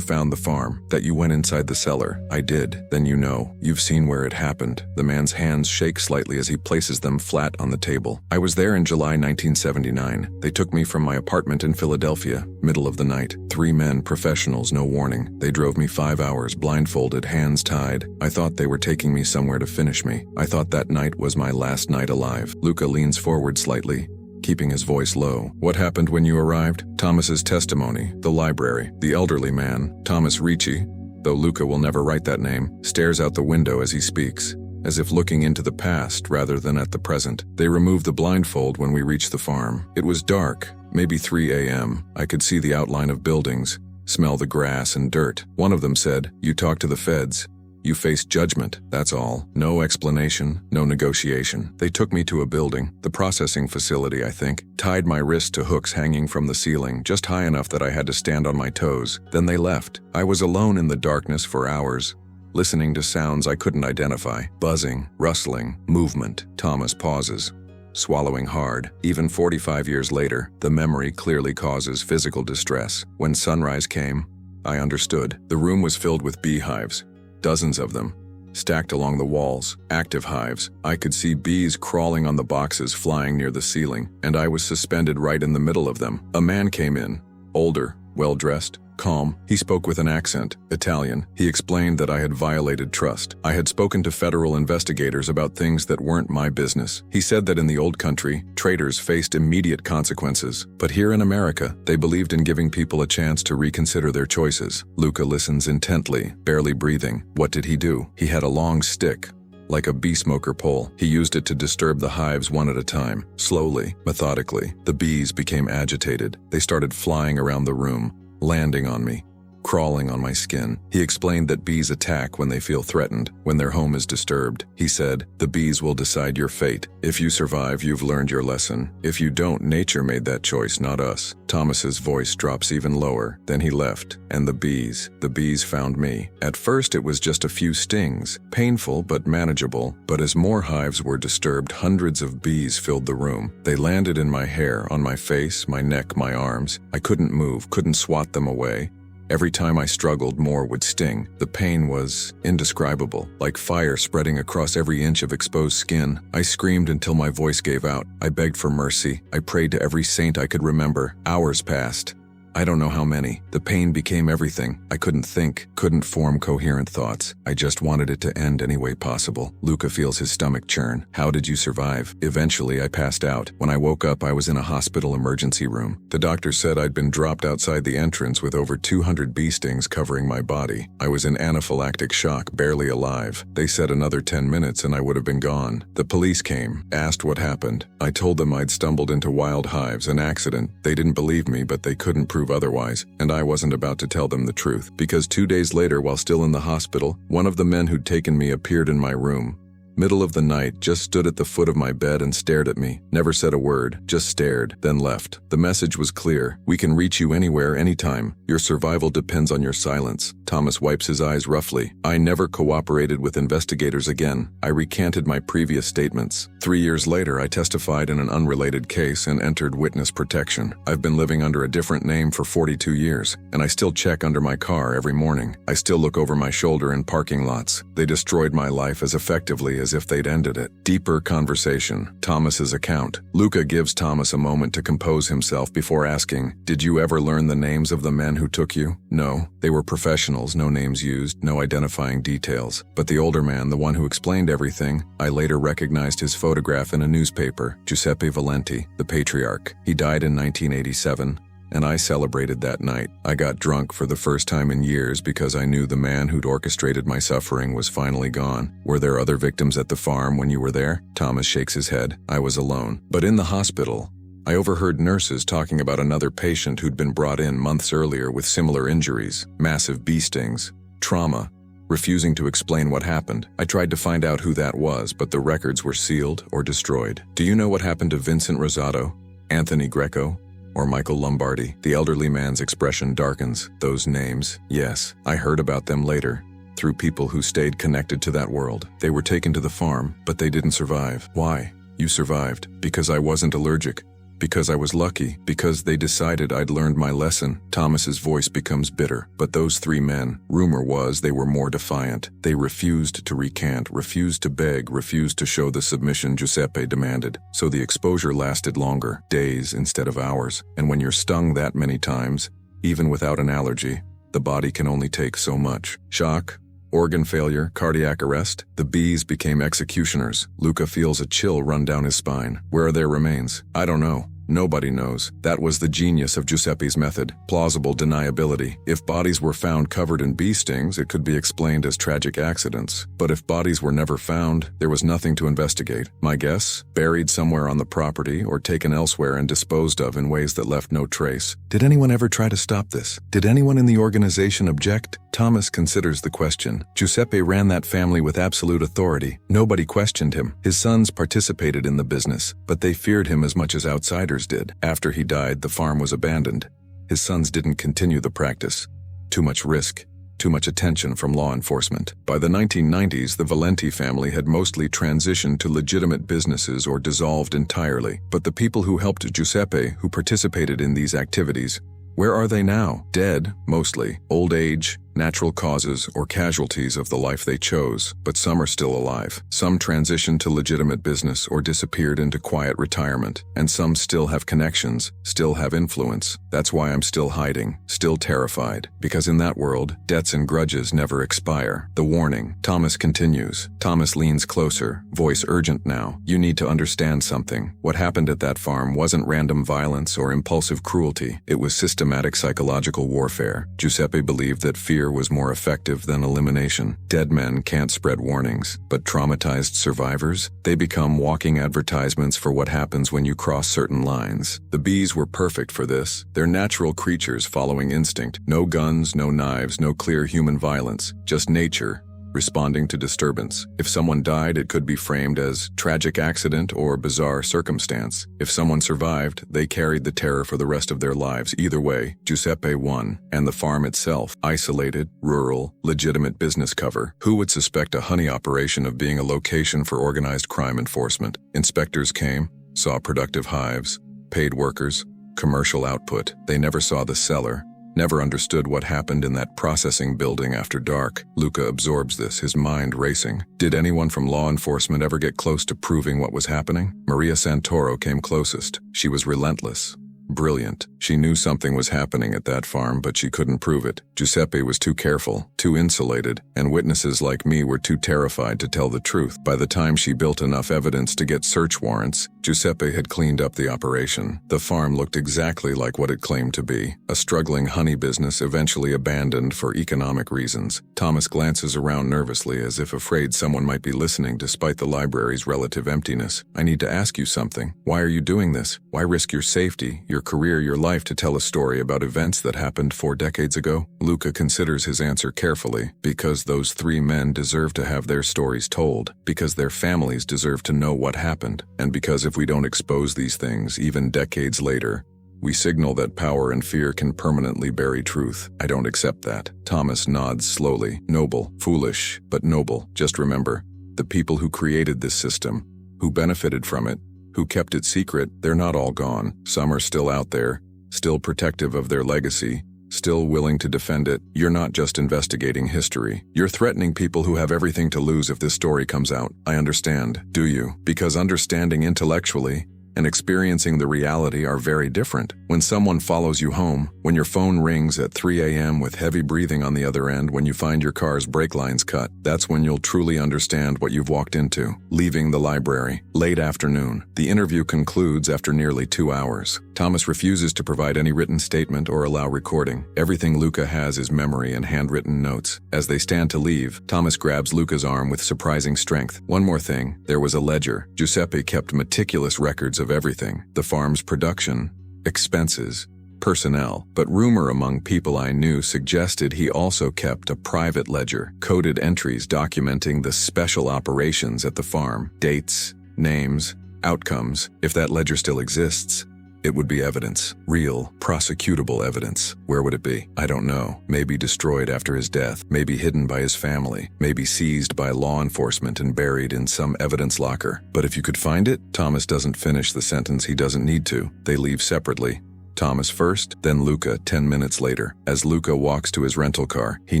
A: found the farm, that you went inside the cellar." "I did." "Then you know. You've seen where it happened." The man's hands shake slightly as he places them flat on the table. "I was there in July 1979. They took me from my apartment in Philadelphia, middle of the night. 3 men, professionals, no warning. They drove me 5 hours, blindfolded, hands tied. I thought they were taking me somewhere to finish me. I thought that night was my last night alive." Luca leans forward slightly, keeping his voice low. "What happened when you arrived?" Thomas's testimony, the library, the elderly man, Thomas Ricci, though Luca will never write that name, stares out the window as he speaks, as if looking into the past rather than at the present. "They removed the blindfold when we reached the farm. It was dark, maybe 3 a.m. I could see the outline of buildings, smell the grass and dirt. One of them said, 'You talk to the feds. You face judgment.' That's all. No explanation, no negotiation. They took me to a building, the processing facility, I think, tied my wrist to hooks hanging from the ceiling, just high enough that I had to stand on my toes. Then they left. I was alone in the darkness for hours, listening to sounds I couldn't identify. Buzzing, rustling, movement." Thomas pauses, swallowing hard. Even 45 years later, the memory clearly causes physical distress. "When sunrise came, I understood. The room was filled with beehives. Dozens of them, stacked along the walls, active hives. I could see bees crawling on the boxes flying near the ceiling, and I was suspended right in the middle of them. A man came in, older, well-dressed, calm. He spoke with an accent, Italian. He explained that I had violated trust. I had spoken to federal investigators about things that weren't my business. He said that in the old country, traitors faced immediate consequences. But here in America, they believed in giving people a chance to reconsider their choices." Luca listens intently, barely breathing. "What did he do?" "He had a long stick, like a bee smoker pole. He used it to disturb the hives one at a time, slowly, methodically. The bees became agitated. They started flying around the room, landing on me, crawling on my skin. He explained that bees attack when they feel threatened, when their home is disturbed. He said, 'The bees will decide your fate. If you survive, you've learned your lesson. If you don't, nature made that choice, not us.'" Thomas's voice drops even lower. "Then he left, and the bees found me. At first it was just a few stings, painful but manageable, but as more hives were disturbed, hundreds of bees filled the room. They landed in my hair, on my face, my neck, my arms. I couldn't move, couldn't swat them away. Every time I struggled, more would sting. The pain was indescribable, like fire spreading across every inch of exposed skin. I screamed until my voice gave out. I begged for mercy. I prayed to every saint I could remember. Hours passed. I don't know how many. The pain became everything. I couldn't think, couldn't form coherent thoughts. I just wanted it to end any way possible." Luca feels his stomach churn. "How did you survive?" "Eventually, I passed out. When I woke up, I was in a hospital emergency room. The doctor said I'd been dropped outside the entrance with over 200 bee stings covering my body. I was in anaphylactic shock, barely alive. They said another 10 minutes and I would have been gone. The police came, asked what happened. I told them I'd stumbled into wild hives, an accident. They didn't believe me, but they couldn't prove otherwise, and I wasn't about to tell them the truth, because 2 days later, while still in the hospital, one of the men who'd taken me appeared in my room. Middle of the night, just stood at the foot of my bed and stared at me. Never said a word, just stared, then left. The message was clear. We can reach you anywhere, anytime. Your survival depends on your silence. Thomas wipes his eyes roughly. I never cooperated with investigators again. I recanted my previous statements. 3 years later, I testified in an unrelated case and entered witness protection. I've been living under a different name for 42 years, and I still check under my car every morning. I still look over my shoulder in parking lots. They destroyed my life as effectively as if they'd ended it. Deeper conversation. Thomas's account. Luca gives Thomas a moment to compose himself before asking, "Did you ever learn the names of the men who took you?" "No. They were professionals. emails, no names used, no identifying details. But the older man, the one who explained everything, I later recognized his photograph in a newspaper, Giuseppe Valenti, the patriarch. He died in 1987. And I celebrated that night. I got drunk for the first time in years because I knew the man who'd orchestrated my suffering was finally gone. Were there other victims at the farm when you were there? Thomas shakes his head. I was alone. But in the hospital, I overheard nurses talking about another patient who'd been brought in months earlier with similar injuries, massive bee stings, trauma, refusing to explain what happened. I tried to find out who that was, but the records were sealed or destroyed. Do you know what happened to Vincent Rosato, Anthony Greco, or Michael Lombardi? The elderly man's expression darkens. Those names, yes, I heard about them later, through people who stayed connected to that world. They were taken to the farm, but they didn't survive. Why? You survived. Because I wasn't allergic. Because I was lucky. Because they decided I'd learned my lesson. Thomas's voice becomes bitter. But those three men, rumor was they were more defiant. They refused to recant, refused to beg, refused to show the submission Giuseppe demanded. So the exposure lasted longer, days instead of hours. And when you're stung that many times, even without an allergy, the body can only take so much. Shock, organ failure, cardiac arrest. The bees became executioners. Luca feels a chill run down his spine. Where are their remains? I don't know. Nobody knows. That was the genius of Giuseppe's method. Plausible deniability. If bodies were found covered in bee stings, it could be explained as tragic accidents. But if bodies were never found, there was nothing to investigate. My guess? Buried somewhere on the property or taken elsewhere and disposed of in ways that left no trace. Did anyone ever try to stop this? Did anyone in the organization object? Thomas considers the question. Giuseppe ran that family with absolute authority. Nobody questioned him. His sons participated in the business, but they feared him as much as outsiders did. After he died, the farm was abandoned. His sons didn't continue the practice. Too much risk, too much attention from law enforcement. By the 1990s, the Valenti family had mostly transitioned to legitimate businesses or dissolved entirely. But the people who helped Giuseppe, who participated in these activities, where are they now? Dead, mostly. Old age, natural causes, or casualties of the life they chose, but some are still alive. Some transitioned to legitimate business or disappeared into quiet retirement, and some still have connections, still have influence. That's why I'm still hiding, still terrified, because in that world, debts and grudges never expire. The warning. Thomas continues. Thomas leans closer, voice urgent now. You need to understand something. What happened at that farm wasn't random violence or impulsive cruelty. It was systematic psychological warfare. Giuseppe believed that fear was more effective than elimination. Dead men can't spread warnings, but traumatized survivors? They become walking advertisements for what happens when you cross certain lines. The bees were perfect for this. They're natural creatures following instinct. No guns, no knives, no clear human violence. Just nature, responding to disturbance. If someone died, it could be framed as tragic accident or bizarre circumstance. If someone survived, they carried the terror for the rest of their lives. Either way, Giuseppe won. And the farm itself, isolated, rural, legitimate business cover. Who would suspect a honey operation of being a location for organized crime enforcement? Inspectors came, saw productive hives, paid workers, commercial output. They never saw the cellar. Never understood what happened in that processing building after dark. Luca absorbs this, his mind racing. Did anyone from law enforcement ever get close to proving what was happening? Maria Santoro came closest. She was relentless. Brilliant. She knew something was happening at that farm, but she couldn't prove it. Giuseppe was too careful, too insulated, and witnesses like me were too terrified to tell the truth. By the time she built enough evidence to get search warrants, Giuseppe had cleaned up the operation. The farm looked exactly like what it claimed to be, a struggling honey business eventually abandoned for economic reasons. Thomas glances around nervously as if afraid someone might be listening despite the library's relative emptiness. I need to ask you something. Why are you doing this? Why risk your safety, your career, your life to tell a story about events that happened 4 decades ago? Luca considers his answer carefully. Because those 3 men deserve to have their stories told. Because their families deserve to know what happened. And because if we don't expose these things, even decades later, we signal that power and fear can permanently bury truth. I don't accept that. Thomas nods slowly. Noble. Foolish, but noble. Just remember, the people who created this system, who benefited from it, who kept it secret, they're not all gone. Some are still out there, still protective of their legacy, still willing to defend it. You're not just investigating history. You're threatening people who have everything to lose if this story comes out. I understand. Do you? Because understanding intellectually and experiencing the reality are very different. When someone follows you home, when your phone rings at 3 a.m. with heavy breathing on the other end, when you find your car's brake lines cut, that's when you'll truly understand what you've walked into. Leaving the library. Late afternoon. The interview concludes after nearly 2 hours. Thomas refuses to provide any written statement or allow recording. Everything Luca has is memory and handwritten notes. As they stand to leave, Thomas grabs Luca's arm with surprising strength. One more thing, there was a ledger. Giuseppe kept meticulous records of everything. The farm's production, expenses, personnel, but rumor among people I knew suggested he also kept a private ledger, coded entries documenting the special operations at the farm, dates, names, outcomes. If that ledger still exists, it would be evidence. Real, prosecutable evidence. Where would it be? I don't know. Maybe destroyed after his death. Maybe hidden by his family. Maybe seized by law enforcement and buried in some evidence locker. But if you could find it, Thomas doesn't finish the sentence he doesn't need to. They leave separately. Thomas first, then Luca 10 minutes later. As Luca walks to his rental car, he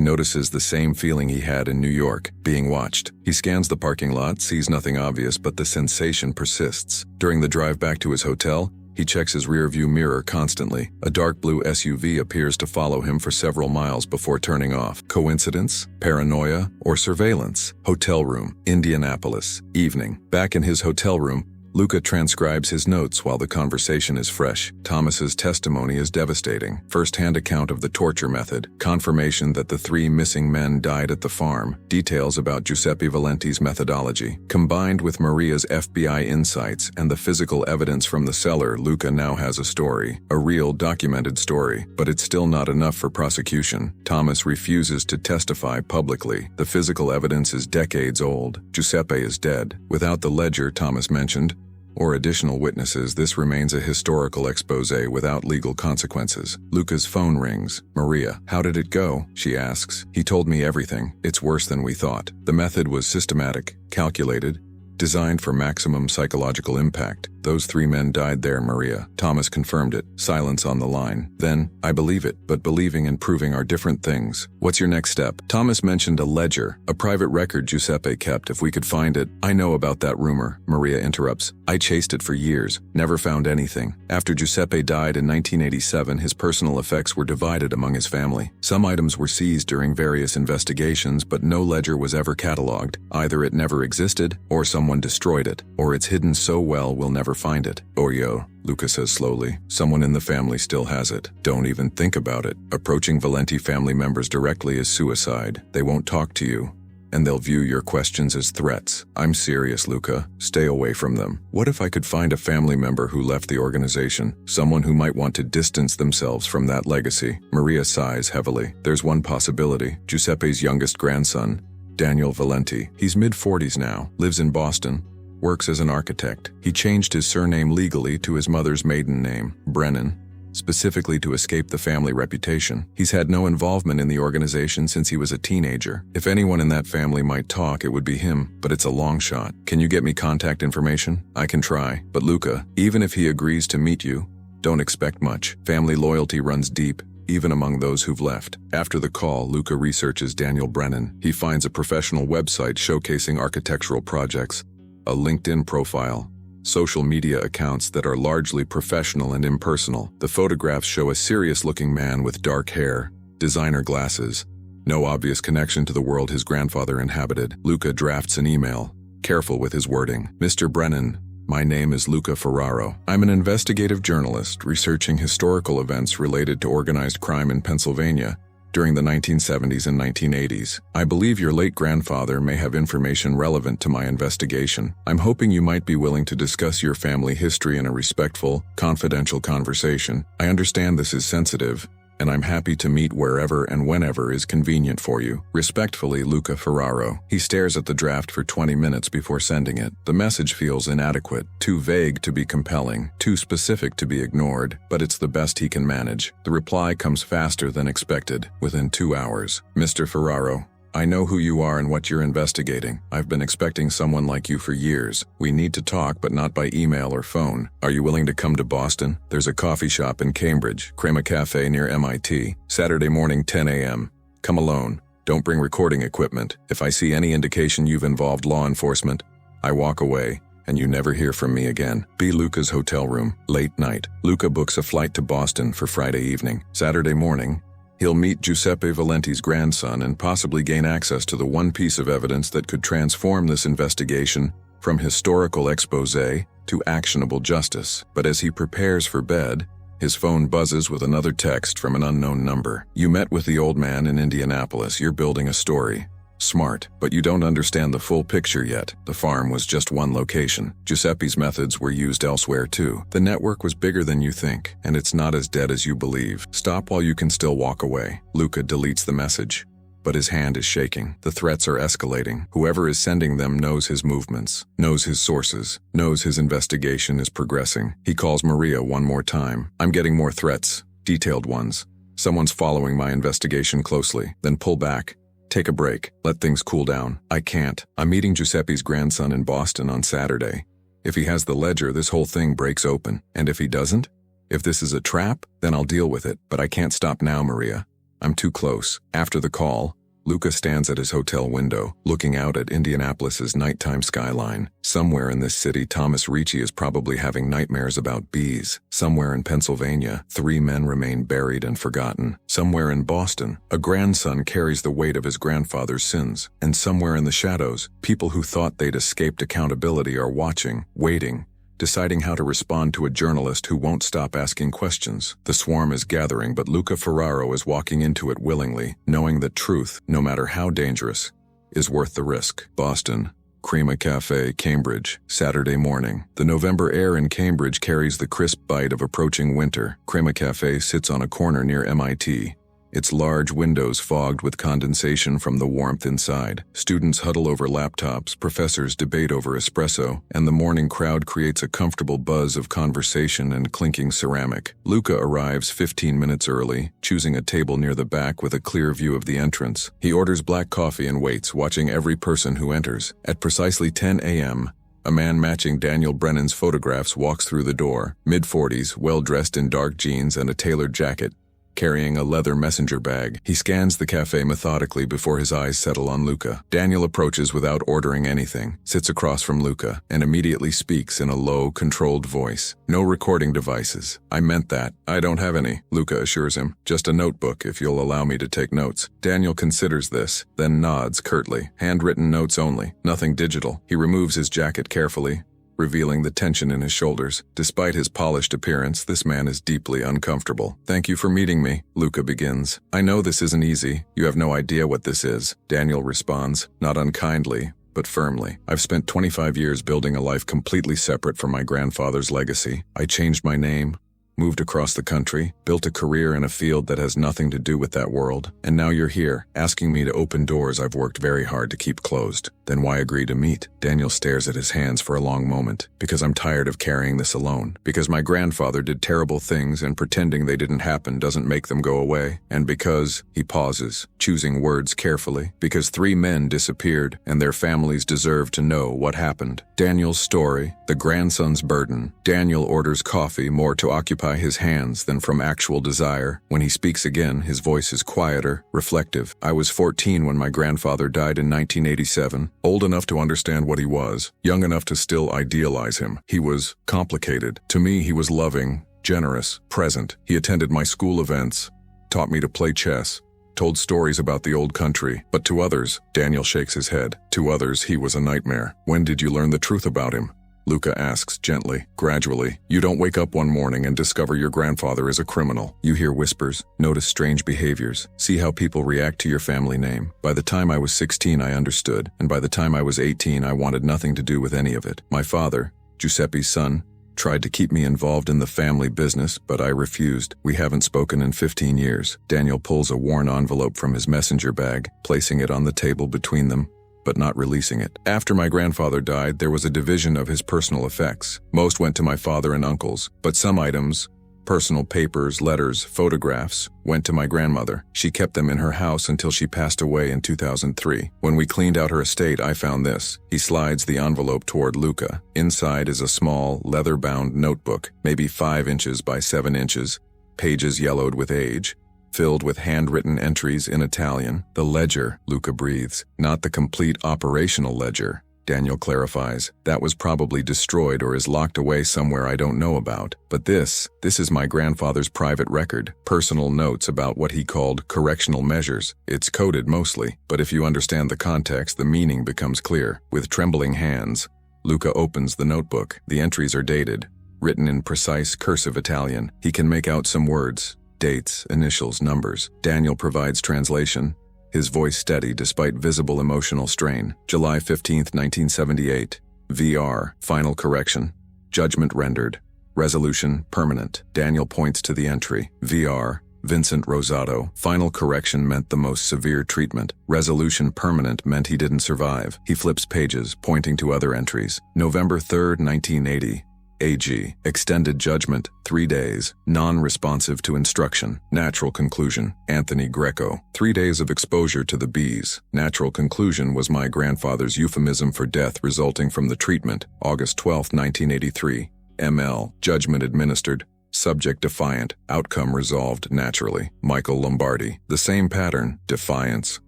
A: notices the same feeling he had in New York, being watched. He scans the parking lot, sees nothing obvious, but the sensation persists. During the drive back to his hotel, he checks his rearview mirror constantly. A dark blue SUV appears to follow him for several miles before turning off. Coincidence? Paranoia? Or surveillance? Hotel room, Indianapolis. Evening. Back in his hotel room, Luca transcribes his notes while the conversation is fresh. Thomas's testimony is devastating. First-hand account of the torture method, confirmation that the 3 missing men died at the farm, details about Giuseppe Valenti's methodology. Combined with Maria's FBI insights and the physical evidence from the cellar, Luca now has a story. A real, documented story. But it's still not enough for prosecution. Thomas refuses to testify publicly. The physical evidence is decades old. Giuseppe is dead. Without the ledger Thomas mentioned, or additional witnesses, this remains a historical expose without legal consequences. Luca's phone rings. Maria, how did it go? She asks. He told me everything. It's worse than we thought. The method was systematic, calculated, designed for maximum psychological impact. Those 3 men died there, Maria. Thomas confirmed it. Silence on the line. Then, I believe it, but believing and proving are different things. What's your next step? Thomas mentioned a ledger, a private record Giuseppe kept. If we could find it. I know about that rumor, Maria interrupts. I chased it for years. Never found anything. After Giuseppe died in 1987, his personal effects were divided among his family. Some items were seized during various investigations, but no ledger was ever cataloged. Either it never existed, or someone destroyed it, or it's hidden so well we'll never find it. Oyo, Luca says slowly. Someone in the family still has it. Don't even think about it. Approaching Valenti family members directly is suicide. They won't talk to you, and they'll view your questions as threats. I'm serious, Luca. Stay away from them. What if I could find a family member who left the organization? Someone who might want to distance themselves from that legacy. Maria sighs heavily. There's one possibility. Giuseppe's youngest grandson, Daniel Valenti. He's mid-40s now, lives in Boston, works as an architect. He changed his surname legally to his mother's maiden name, Brennan, specifically to escape the family reputation. He's had no involvement in the organization since he was a teenager. If anyone in that family might talk, it would be him, but it's a long shot. Can you get me contact information? I can try. But Luca, even if he agrees to meet you, don't expect much. Family loyalty runs deep, even among those who've left. After the call, Luca researches Daniel Brennan. He finds a professional website showcasing architectural projects, a LinkedIn profile, social media accounts that are largely professional and impersonal. The photographs show a serious-looking man with dark hair, designer glasses, no obvious connection to the world his grandfather inhabited. Luca drafts an email, careful with his wording. Mr. Brennan, my name is Luca Ferraro. I'm an investigative journalist researching historical events related to organized crime in Pennsylvania during the 1970s and 1980s. I believe your late grandfather may have information relevant to my investigation. I'm hoping you might be willing to discuss your family history in a respectful, confidential conversation. I understand this is sensitive, and I'm happy to meet wherever and whenever is convenient for you. Respectfully, Luca Ferraro. He stares at the draft for 20 minutes before sending it. The message feels inadequate, too vague to be compelling, too specific to be ignored, but it's the best he can manage. The reply comes faster than expected, within 2 hours. Mr. Ferraro, I know who you are and what you're investigating. I've been expecting someone like you for years. We need to talk, but not by email or phone. Are you willing to come to Boston? There's a coffee shop in Cambridge, Crema Cafe near MIT. Saturday morning, 10 a.m. Come alone. Don't bring recording equipment. If I see any indication you've involved law enforcement, I walk away. and you never hear from me again. B. Luca's hotel room, late night. Luca books a flight to Boston for Friday evening. Saturday morning, he'll meet Giuseppe Valenti's grandson and possibly gain access to the one piece of evidence that could transform this investigation from historical exposé to actionable justice. But as he prepares for bed, his phone buzzes with another text from an unknown number. You met with the old man in Indianapolis. You're building a story. Smart, but you don't understand the full picture yet. The farm was just one location. Giuseppe's methods were used elsewhere too. The network was bigger than you think, and it's not as dead as you believe. Stop while you can still walk away. Luca deletes the message, but his hand is shaking. The threats are escalating. Whoever is sending them knows his movements, knows his sources, knows his investigation is progressing. He calls Maria one more time. I'm getting more threats, detailed ones. Someone's following my investigation closely. Then pull back. Take a break. Let things cool down. I can't. I'm meeting Giuseppe's grandson in Boston on Saturday. If he has the ledger, this whole thing breaks open. And if he doesn't? If this is a trap, then I'll deal with it. But I can't stop now, Maria. I'm too close. After the call, Luca stands at his hotel window, looking out at Indianapolis's nighttime skyline. Somewhere in this city, Thomas Ricci is probably having nightmares about bees. Somewhere in Pennsylvania, 3 men remain buried and forgotten. Somewhere in Boston, a grandson carries the weight of his grandfather's sins. And somewhere in the shadows, people who thought they'd escaped accountability are watching, waiting, deciding how to respond to a journalist who won't stop asking questions. The swarm is gathering, but Luca Ferraro is walking into it willingly, knowing that truth, no matter how dangerous, is worth the risk. Boston, Crema Cafe, Cambridge, Saturday morning. The November air in Cambridge carries the crisp bite of approaching winter. Crema Cafe sits on a corner near MIT. Its large windows fogged with condensation from the warmth inside. Students huddle over laptops, professors debate over espresso, and the morning crowd creates a comfortable buzz of conversation and clinking ceramic. Luca arrives 15 minutes early, choosing a table near the back with a clear view of the entrance. He orders black coffee and waits, watching every person who enters. At precisely 10 a.m., a man matching Daniel Brennan's photographs walks through the door, mid-40s, well-dressed in dark jeans and a tailored jacket, carrying a leather messenger bag. He scans the cafe methodically before his eyes settle on Luca. Daniel approaches without ordering anything, sits across from Luca, and immediately speaks in a low, controlled voice. No recording devices. I meant that. I don't have any, Luca assures him. Just a notebook, if you'll allow me to take notes. Daniel considers this, then nods curtly. Handwritten notes only, nothing digital. He removes his jacket carefully, revealing the tension in his shoulders. Despite his polished appearance, this man is deeply uncomfortable. Thank you for meeting me, Luca begins. I know this isn't easy. You have no idea what this is, Daniel responds, not unkindly, but firmly. I've spent 25 years building a life completely separate from my grandfather's legacy. I changed my name, moved across the country, built a career in a field that has nothing to do with that world, and now you're here, asking me to open doors I've worked very hard to keep closed. Then why agree to meet? Daniel stares at his hands for a long moment. Because I'm tired of carrying this alone. Because my grandfather did terrible things and pretending they didn't happen doesn't make them go away. And because, he pauses, choosing words carefully, because 3 men disappeared and their families deserve to know what happened. Daniel's story, the grandson's burden. Daniel orders coffee more to occupy his hands than from actual desire. When he speaks again, his voice is quieter, reflective. I was 14 when my grandfather died in 1987. Old enough to understand what he was, young enough to still idealize him. He was complicated. To me, he was loving, generous, present. He attended my school events, taught me to play chess, told stories about the old country. But to others, Daniel shakes his head. To others, he was a nightmare. When did you learn the truth about him? Luca asks gently, gradually. You don't wake up one morning and discover your grandfather is a criminal. You hear whispers, notice strange behaviors, see how people react to your family name. By the time I was 16, I understood, and by the time I was 18, I wanted nothing to do with any of it. My father, Giuseppe's son, tried to keep me involved in the family business, but I refused. We haven't spoken in 15 years. Daniel pulls a worn envelope from his messenger bag, placing it on the table between them, but not releasing it. After my grandfather died, there was a division of his personal effects. Most went to my father and uncles, but some items, personal papers, letters, photographs, went to my grandmother. She kept them in her house until she passed away in 2003. When we cleaned out her estate, I found this. He slides the envelope toward Luca. Inside is a small, leather-bound notebook, maybe 5 inches by 7 inches, pages yellowed with age, filled with handwritten entries in Italian. The ledger, Luca breathes. Not the complete operational ledger, Daniel clarifies. That was probably destroyed or is locked away somewhere I don't know about. But this is my grandfather's private record, personal notes about what he called correctional measures. It's coded mostly, but if you understand the context, the meaning becomes clear. With trembling hands, Luca opens the notebook. The entries are dated, written in precise cursive Italian. He can make out some words, dates, initials, numbers. Daniel provides translation, his voice steady despite visible emotional strain. July 15, 1978. VR, final correction. Judgment rendered. Resolution, permanent. Daniel points to the entry. VR, Vincent Rosato. Final correction meant the most severe treatment. Resolution, permanent, meant he didn't survive. He flips pages, pointing to other entries. November 3, 1980. AG. Extended judgment, 3 days. Non-responsive to instruction. Natural conclusion. Anthony Greco. 3 days of exposure to the bees. Natural conclusion was my grandfather's euphemism for death resulting from the treatment. August 12, 1983. ML. Judgment administered. Subject defiant. Outcome resolved naturally. Michael Lombardi. The same pattern. Defiance.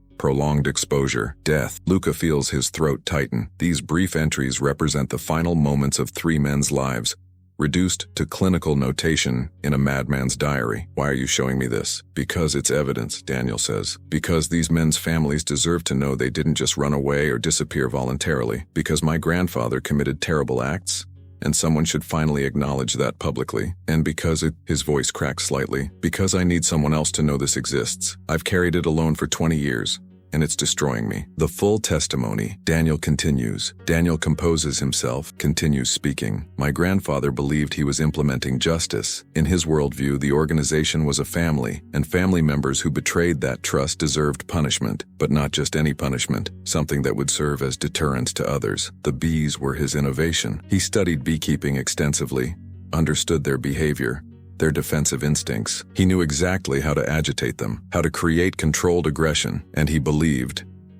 A: Prolonged exposure, death. Luca feels his throat tighten. These brief entries represent the final moments of 3 men's lives, reduced to clinical notation in a madman's diary. Why are you showing me this? Because it's evidence, Daniel says. Because these men's families deserve to know they didn't just run away or disappear voluntarily. Because my grandfather committed terrible acts, and someone should finally acknowledge that publicly. And because his voice cracks slightly, because I need someone else to know this exists. I've carried it alone for 20 years. And it's destroying me. The full testimony. Daniel continues. Daniel composes himself, continues speaking. My grandfather believed he was implementing justice. In his worldview, the organization was a family, and family members who betrayed that trust deserved punishment. But not just any punishment, something that would serve as deterrent to others. The bees were his innovation. He studied beekeeping extensively, understood their behavior, their defensive instincts. He knew exactly how to agitate them, how to create controlled aggression, and he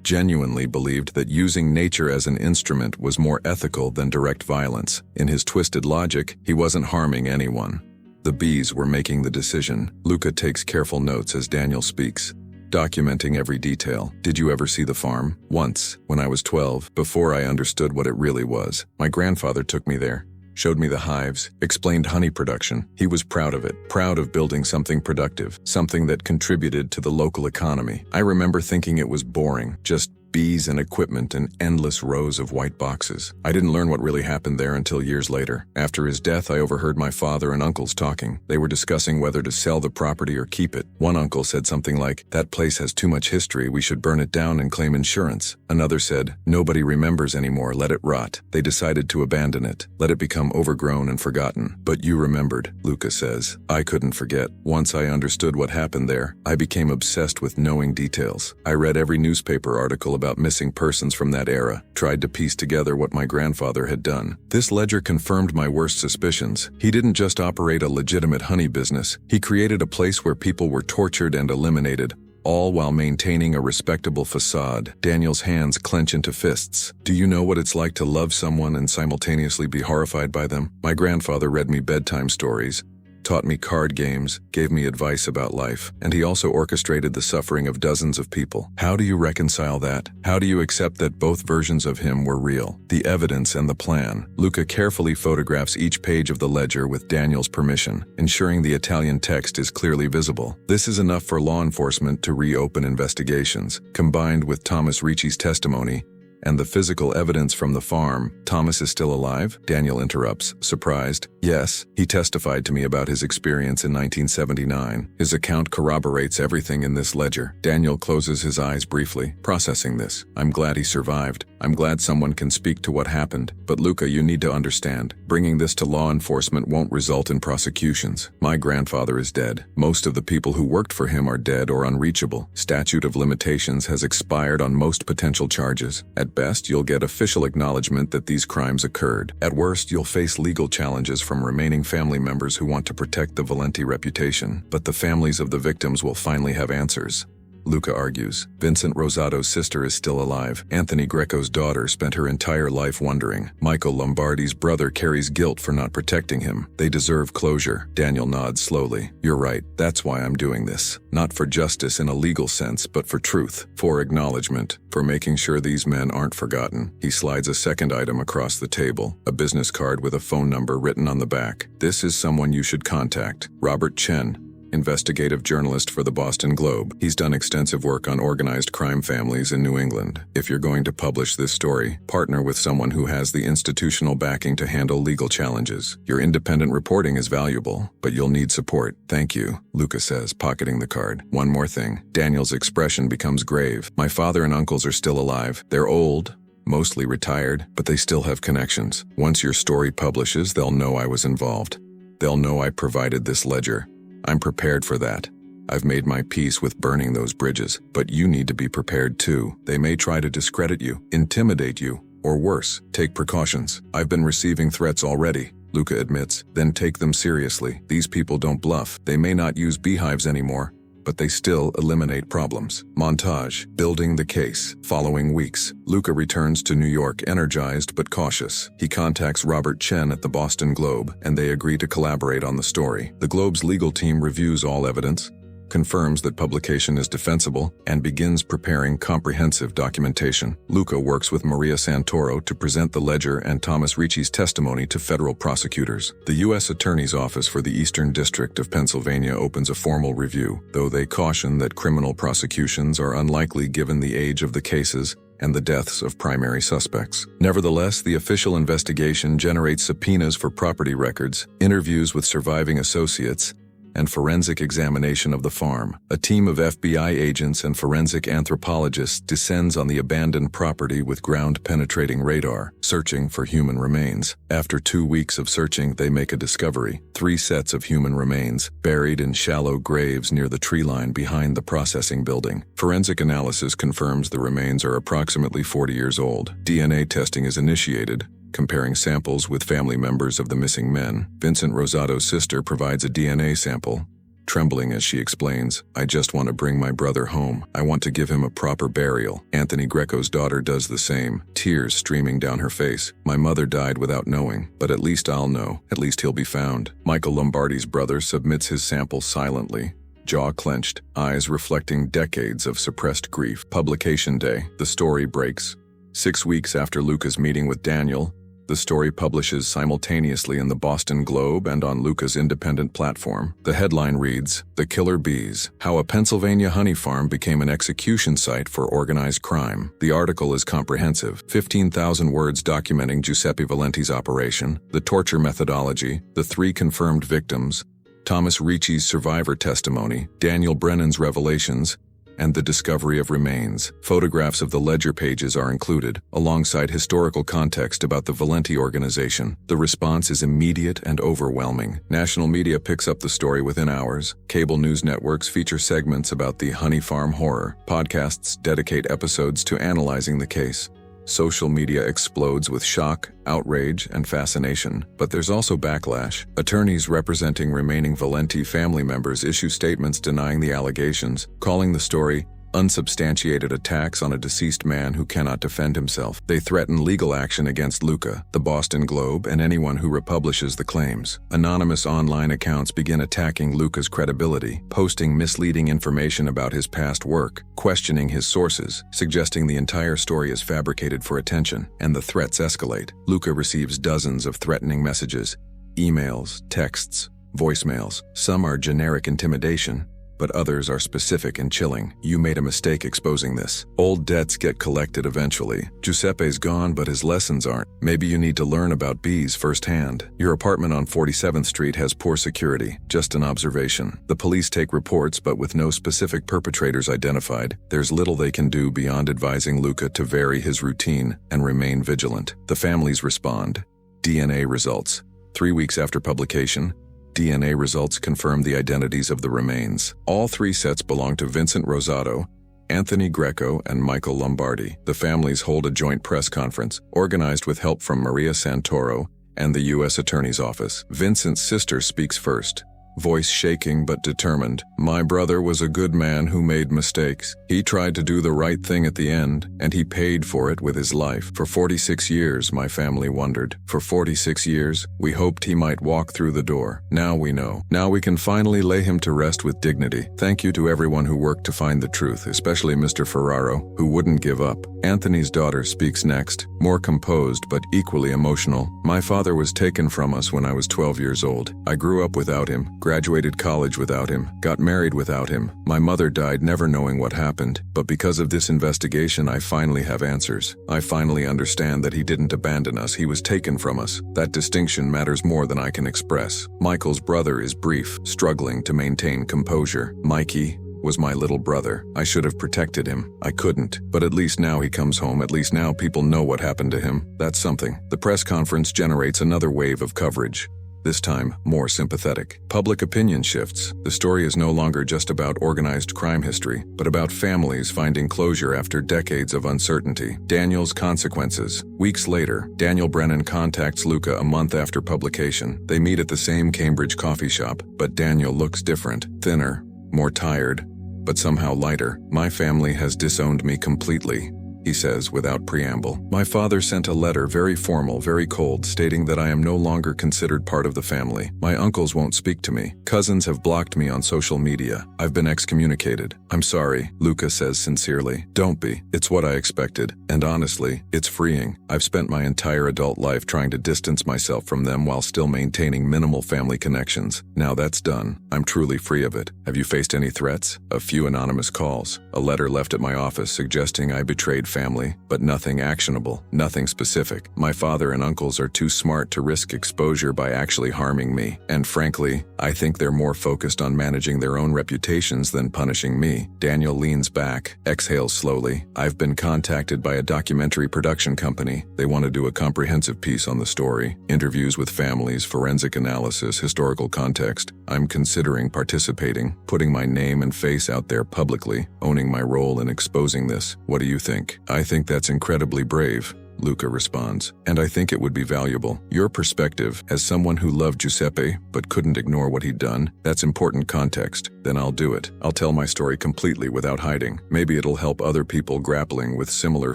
A: genuinely believed that using nature as an instrument was more ethical than direct violence. In his twisted logic, he wasn't harming anyone. The bees were making the decision. Luca takes careful notes as Daniel speaks, documenting every detail. Did you ever see the farm? Once, when I was 12, before I understood what it really was. My grandfather took me there, showed me the hives, explained honey production. He was proud of it, proud of building something productive, something that contributed to the local economy. I remember thinking it was boring, just bees and equipment and endless rows of white boxes. I didn't learn what really happened there until years later. After his death, I overheard my father and uncles talking. They were discussing whether to sell the property or keep it. One uncle said something like, "That place has too much history, we should burn it down and claim insurance." Another said, "Nobody remembers anymore, let it rot." They decided to abandon it, let it become overgrown and forgotten. But you remembered, Luca says. I couldn't forget. Once I understood what happened there, I became obsessed with knowing details. I read every newspaper article about missing persons from that era, tried to piece together what my grandfather had done. This ledger confirmed my worst suspicions. He didn't just operate a legitimate honey business, he created a place where people were tortured and eliminated, all while maintaining a respectable facade. Daniel's hands clench into fists. Do you know what it's like to love someone and simultaneously be horrified by them? My grandfather read me bedtime stories, taught me card games, gave me advice about life, and he also orchestrated the suffering of dozens of people. How do you reconcile that? How do you accept that both versions of him were real? The evidence and the plan. Luca carefully photographs each page of the ledger with Daniel's permission, ensuring the Italian text is clearly visible. This is enough for law enforcement to reopen investigations. Combined with Thomas Ricci's testimony, and the physical evidence from the farm. Thomas is still alive? Daniel interrupts, surprised. Yes, he testified to me about his experience in 1979. His account corroborates everything in this ledger. Daniel closes his eyes briefly, processing this. I'm glad he survived. I'm glad someone can speak to what happened. But Luca, you need to understand, bringing this to law enforcement won't result in prosecutions. My grandfather is dead. Most of the people who worked for him are dead or unreachable. Statute of limitations has expired on most potential charges. At best, you'll get official acknowledgement that these crimes occurred. At worst, you'll face legal challenges from remaining family members who want to protect the Valenti reputation. But the families of the victims will finally have answers. Luca argues. Vincent Rosato's sister is still alive. Anthony Greco's daughter spent her entire life wondering. Michael Lombardi's brother carries guilt for not protecting him. They deserve closure. Daniel nods slowly. You're right. That's why I'm doing this. Not for justice in a legal sense, but for truth. For acknowledgement. For making sure these men aren't forgotten. He slides a second item across the table. A business card with a phone number written on the back. This is someone you should contact. Robert Chen, investigative journalist for the Boston Globe. He's done extensive work on organized crime families in New England. If you're going to publish this story, partner with someone who has the institutional backing to handle legal challenges. Your independent reporting is valuable, but you'll need support. Thank you, Luca says, pocketing the card. One more thing. Daniel's expression becomes grave. My father and uncles are still alive. They're old, mostly retired, but they still have connections. Once your story publishes, they'll know I was involved. They'll know I provided this ledger. I'm prepared for that. I've made my peace with burning those bridges, but you need to be prepared too. They may try to discredit you, intimidate you, or worse, take precautions. I've been receiving threats already, Luca admits. Then take them seriously. These people don't bluff. They may not use beehives anymore, but they still eliminate problems. Montage, building the case. Following weeks, Luca returns to New York energized but cautious. He contacts Robert Chen at the Boston Globe, and they agree to collaborate on the story. The Globe's legal team reviews all evidence, confirms that publication is defensible, and begins preparing comprehensive documentation. Luca works with Maria Santoro to present the ledger and Thomas Ricci's testimony to federal prosecutors. The U.S. Attorney's Office for the Eastern District of Pennsylvania opens a formal review, though they caution that criminal prosecutions are unlikely given the age of the cases and the deaths of primary suspects. Nevertheless, the official investigation generates subpoenas for property records, interviews with surviving associates, and forensic examination of the farm. A team of FBI agents and forensic anthropologists descends on the abandoned property with ground-penetrating radar, searching for human remains. After 2 weeks of searching, they make a discovery. 3 sets of human remains, buried in shallow graves near the tree line behind the processing building. Forensic analysis confirms the remains are approximately 40 years old. DNA testing is initiated, comparing samples with family members of the missing men. Vincent Rosato's sister provides a DNA sample, trembling as she explains, I just want to bring my brother home. I want to give him a proper burial. Anthony Greco's daughter does the same, tears streaming down her face. My mother died without knowing, but at least I'll know. At least he'll be found. Michael Lombardi's brother submits his sample silently, jaw clenched, eyes reflecting decades of suppressed grief. Publication day. The story breaks. 6 weeks after Luca's meeting with Daniel, the story publishes simultaneously in the Boston Globe and on Luca's independent platform. The headline reads, The Killer Bees, How a Pennsylvania Honey Farm Became an Execution Site for Organized Crime. The article is comprehensive, 15,000 words documenting Giuseppe Valenti's operation, the torture methodology, the 3 confirmed victims, Thomas Ricci's survivor testimony, Daniel Brennan's revelations, and the discovery of remains. Photographs of the ledger pages are included, alongside historical context about the Valenti organization. The response is immediate and overwhelming. National media picks up the story within hours. Cable news networks feature segments about the honey farm horror. Podcasts dedicate episodes to analyzing the case. Social media explodes with shock, outrage, and fascination. But there's also backlash. Attorneys representing remaining Valenti family members issue statements denying the allegations, calling the story unsubstantiated attacks on a deceased man who cannot defend himself. They threaten legal action against Luca, the Boston Globe, and anyone who republishes the claims. Anonymous online accounts begin attacking Luca's credibility, posting misleading information about his past work, questioning his sources, suggesting the entire story is fabricated for attention, and the threats escalate. Luca receives dozens of threatening messages, emails, texts, voicemails. Some are generic intimidation, but others are specific and chilling. You made a mistake exposing this. Old debts get collected eventually. Giuseppe's gone, but his lessons aren't. Maybe you need to learn about bees firsthand. Your apartment on 47th Street has poor security. Just an observation. The police take reports, but with no specific perpetrators identified, there's little they can do beyond advising Luca to vary his routine and remain vigilant. The families respond. DNA results. 3 weeks after publication, DNA results confirm the identities of the remains. All 3 sets belong to Vincent Rosato, Anthony Greco, and Michael Lombardi. The families hold a joint press conference, organized with help from Maria Santoro and the U.S. Attorney's Office. Vincent's sister speaks first. voice shaking but determined. My brother was a good man who made mistakes. He tried to do the right thing at the end, and he paid for it with his life. For 46 years, my family wondered. For 46 years, we hoped he might walk through the door. Now we know. Now we can finally lay him to rest with dignity. Thank you to everyone who worked to find the truth, especially Mr. Ferraro, who wouldn't give up. Anthony's daughter speaks next, more composed but equally emotional. My father was taken from us when I was 12 years old. I grew up without him, graduated college without him, got married without him. My mother died never knowing what happened, but because of this investigation I finally have answers. I finally understand that he didn't abandon us, he was taken from us. That distinction matters more than I can express. Michael's brother is brief, struggling to maintain composure. Mikey was my little brother. I should have protected him. I couldn't. But at least now he comes home. At least now people know what happened to him. That's something. The press conference generates another wave of coverage. This time, more sympathetic. Public opinion shifts. The story is no longer just about organized crime history, but about families finding closure after decades of uncertainty. Daniel's consequences. Weeks later, Daniel Brennan contacts Luca a month after publication. They meet at the same Cambridge coffee shop, but Daniel looks different, thinner, more tired, but somehow lighter. My family has disowned me completely, he says without preamble. My father sent a letter, very formal, very cold, stating that I am no longer considered part of the family. My uncles won't speak to me. Cousins have blocked me on social media. I've been excommunicated. I'm sorry, Luca says sincerely. Don't be. It's what I expected. And honestly, it's freeing. I've spent my entire adult life trying to distance myself from them while still maintaining minimal family connections. Now that's done. I'm truly free of it. Have you faced any threats? A few anonymous calls. A letter left at my office suggesting I betrayed family, but nothing actionable, nothing specific. My father and uncles are too smart to risk exposure by actually harming me, and frankly, I think they're more focused on managing their own reputations than punishing me. Daniel leans back, exhales slowly. I've been contacted by a documentary production company. They want to do a comprehensive piece on the story, interviews with families, forensic analysis, historical context. I'm considering participating, putting my name and face out there publicly, owning my role in exposing this. What do you think? I think that's incredibly brave, Luca responds, and I think it would be valuable. Your perspective, as someone who loved Giuseppe but couldn't ignore what he'd done, that's important context. Then I'll do it. I'll tell my story completely without hiding. Maybe it'll help other people grappling with similar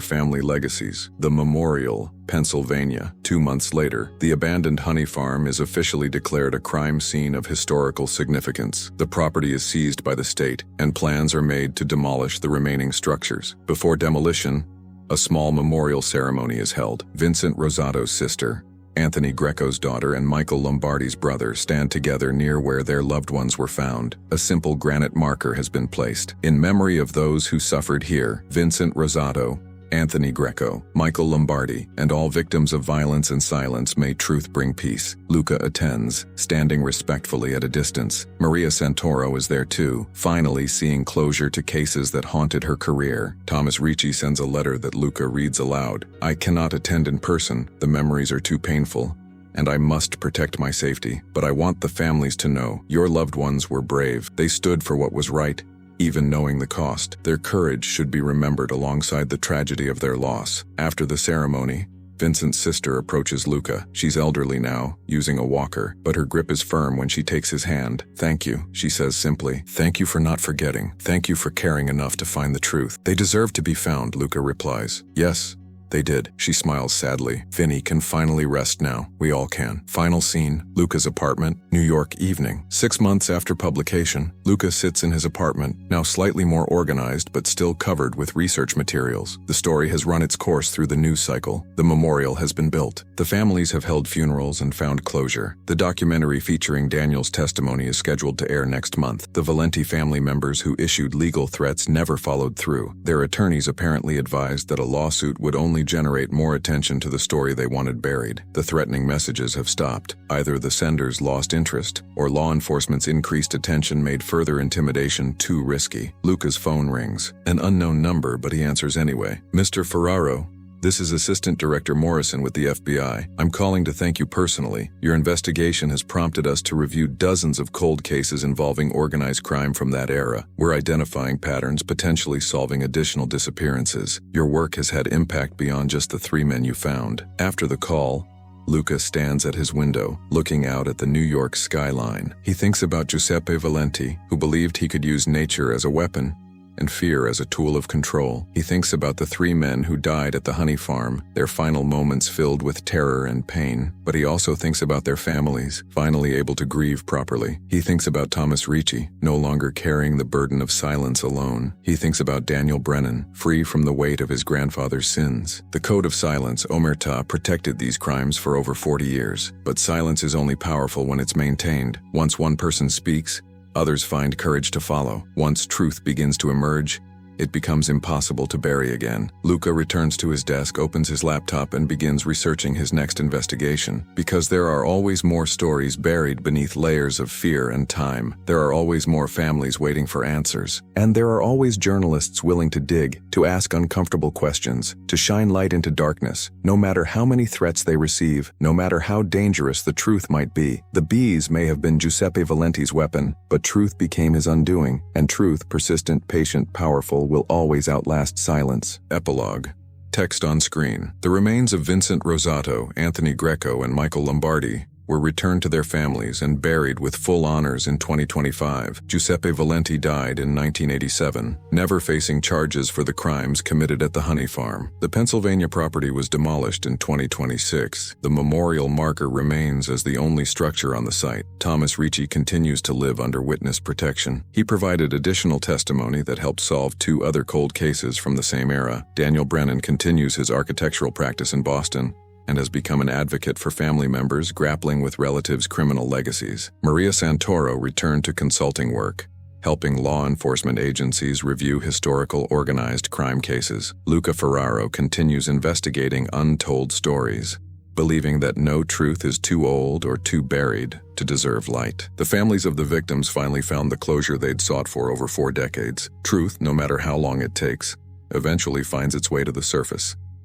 A: family legacies. The Memorial, Pennsylvania. 2 months later, the abandoned honey farm is officially declared a crime scene of historical significance. The property is seized by the state, and plans are made to demolish the remaining structures. Before demolition, a small memorial ceremony is held. Vincent Rosato's sister, Anthony Greco's daughter, and Michael Lombardi's brother stand together near where their loved ones were found. A simple granite marker has been placed. In memory of those who suffered here, Vincent Rosato, Anthony Greco, Michael Lombardi, and all victims of violence and silence, may truth bring peace. Luca attends, standing respectfully at a distance. Maria Santoro is there too, finally seeing closure to cases that haunted her career. Thomas Ricci sends a letter that Luca reads aloud. I cannot attend in person, the memories are too painful, and I must protect my safety. But I want the families to know, your loved ones were brave. They stood for what was right, even knowing the cost. Their courage should be remembered alongside the tragedy of their loss. After the ceremony, Vincent's sister approaches Luca. She's elderly now, using a walker, but her grip is firm when she takes his hand. Thank you, she says simply. Thank you for not forgetting. Thank you for caring enough to find the truth. They deserve to be found, Luca replies. Yes, they did. She smiles sadly. Vinny can finally rest now. We all can. Final scene, Luca's apartment, New York evening. 6 months after publication, Luca sits in his apartment, now slightly more organized but still covered with research materials. The story has run its course through the news cycle. The memorial has been built. The families have held funerals and found closure. The documentary featuring Daniel's testimony is scheduled to air next month. The Valenti family members who issued legal threats never followed through. Their attorneys apparently advised that a lawsuit would only generate more attention to the story they wanted buried. The threatening messages have stopped. Either the senders lost interest, or law enforcement's increased attention made further intimidation too risky. Luca's phone rings. An unknown number, but he answers anyway. Mr. Ferraro, this is Assistant Director Morrison with the FBI. I'm calling to thank you personally. Your investigation has prompted us to review dozens of cold cases involving organized crime from that era. We're identifying patterns, potentially solving additional disappearances. Your work has had impact beyond just the 3 men you found. After the call, Luca stands at his window, looking out at the New York skyline. He thinks about Giuseppe Valenti, who believed he could use nature as a weapon and fear as a tool of control. He thinks about the 3 men who died at the honey farm, their final moments filled with terror and pain. But he also thinks about their families, finally able to grieve properly. He thinks about Thomas Ricci, no longer carrying the burden of silence alone. He thinks about Daniel Brennan, free from the weight of his grandfather's sins. The code of silence, omerta, protected these crimes for over 40 years. But silence is only powerful when it's maintained. Once one person speaks, others find courage to follow. Once truth begins to emerge, it becomes impossible to bury again. Luca returns to his desk, opens his laptop, and begins researching his next investigation. Because there are always more stories buried beneath layers of fear and time. There are always more families waiting for answers. And there are always journalists willing to dig, to ask uncomfortable questions, to shine light into darkness. No matter how many threats they receive, no matter how dangerous the truth might be. The bees may have been Giuseppe Valenti's weapon, but truth became his undoing. And truth, persistent, patient, powerful, will always outlast silence. Epilogue. Text on screen. The remains of Vincent Rosato, Anthony Greco, and Michael Lombardi were returned to their families and buried with full honors in 2025. Giuseppe Valenti died in 1987, never facing charges for the crimes committed at the honey farm. The Pennsylvania property was demolished in 2026. The memorial marker remains as the only structure on the site. Thomas Ricci continues to live under witness protection. He provided additional testimony that helped solve 2 other cold cases from the same era. Daniel Brennan continues his architectural practice in Boston and has become an advocate for family members grappling with relatives' criminal legacies. Maria Santoro returned to consulting work, helping law enforcement agencies review historical organized crime cases. Luca Ferraro continues investigating untold stories, believing that no truth is too old or too buried to deserve light. The families of the victims finally found the closure they'd sought for over 4 decades. Truth, no matter how long it takes, eventually finds its way to the surface.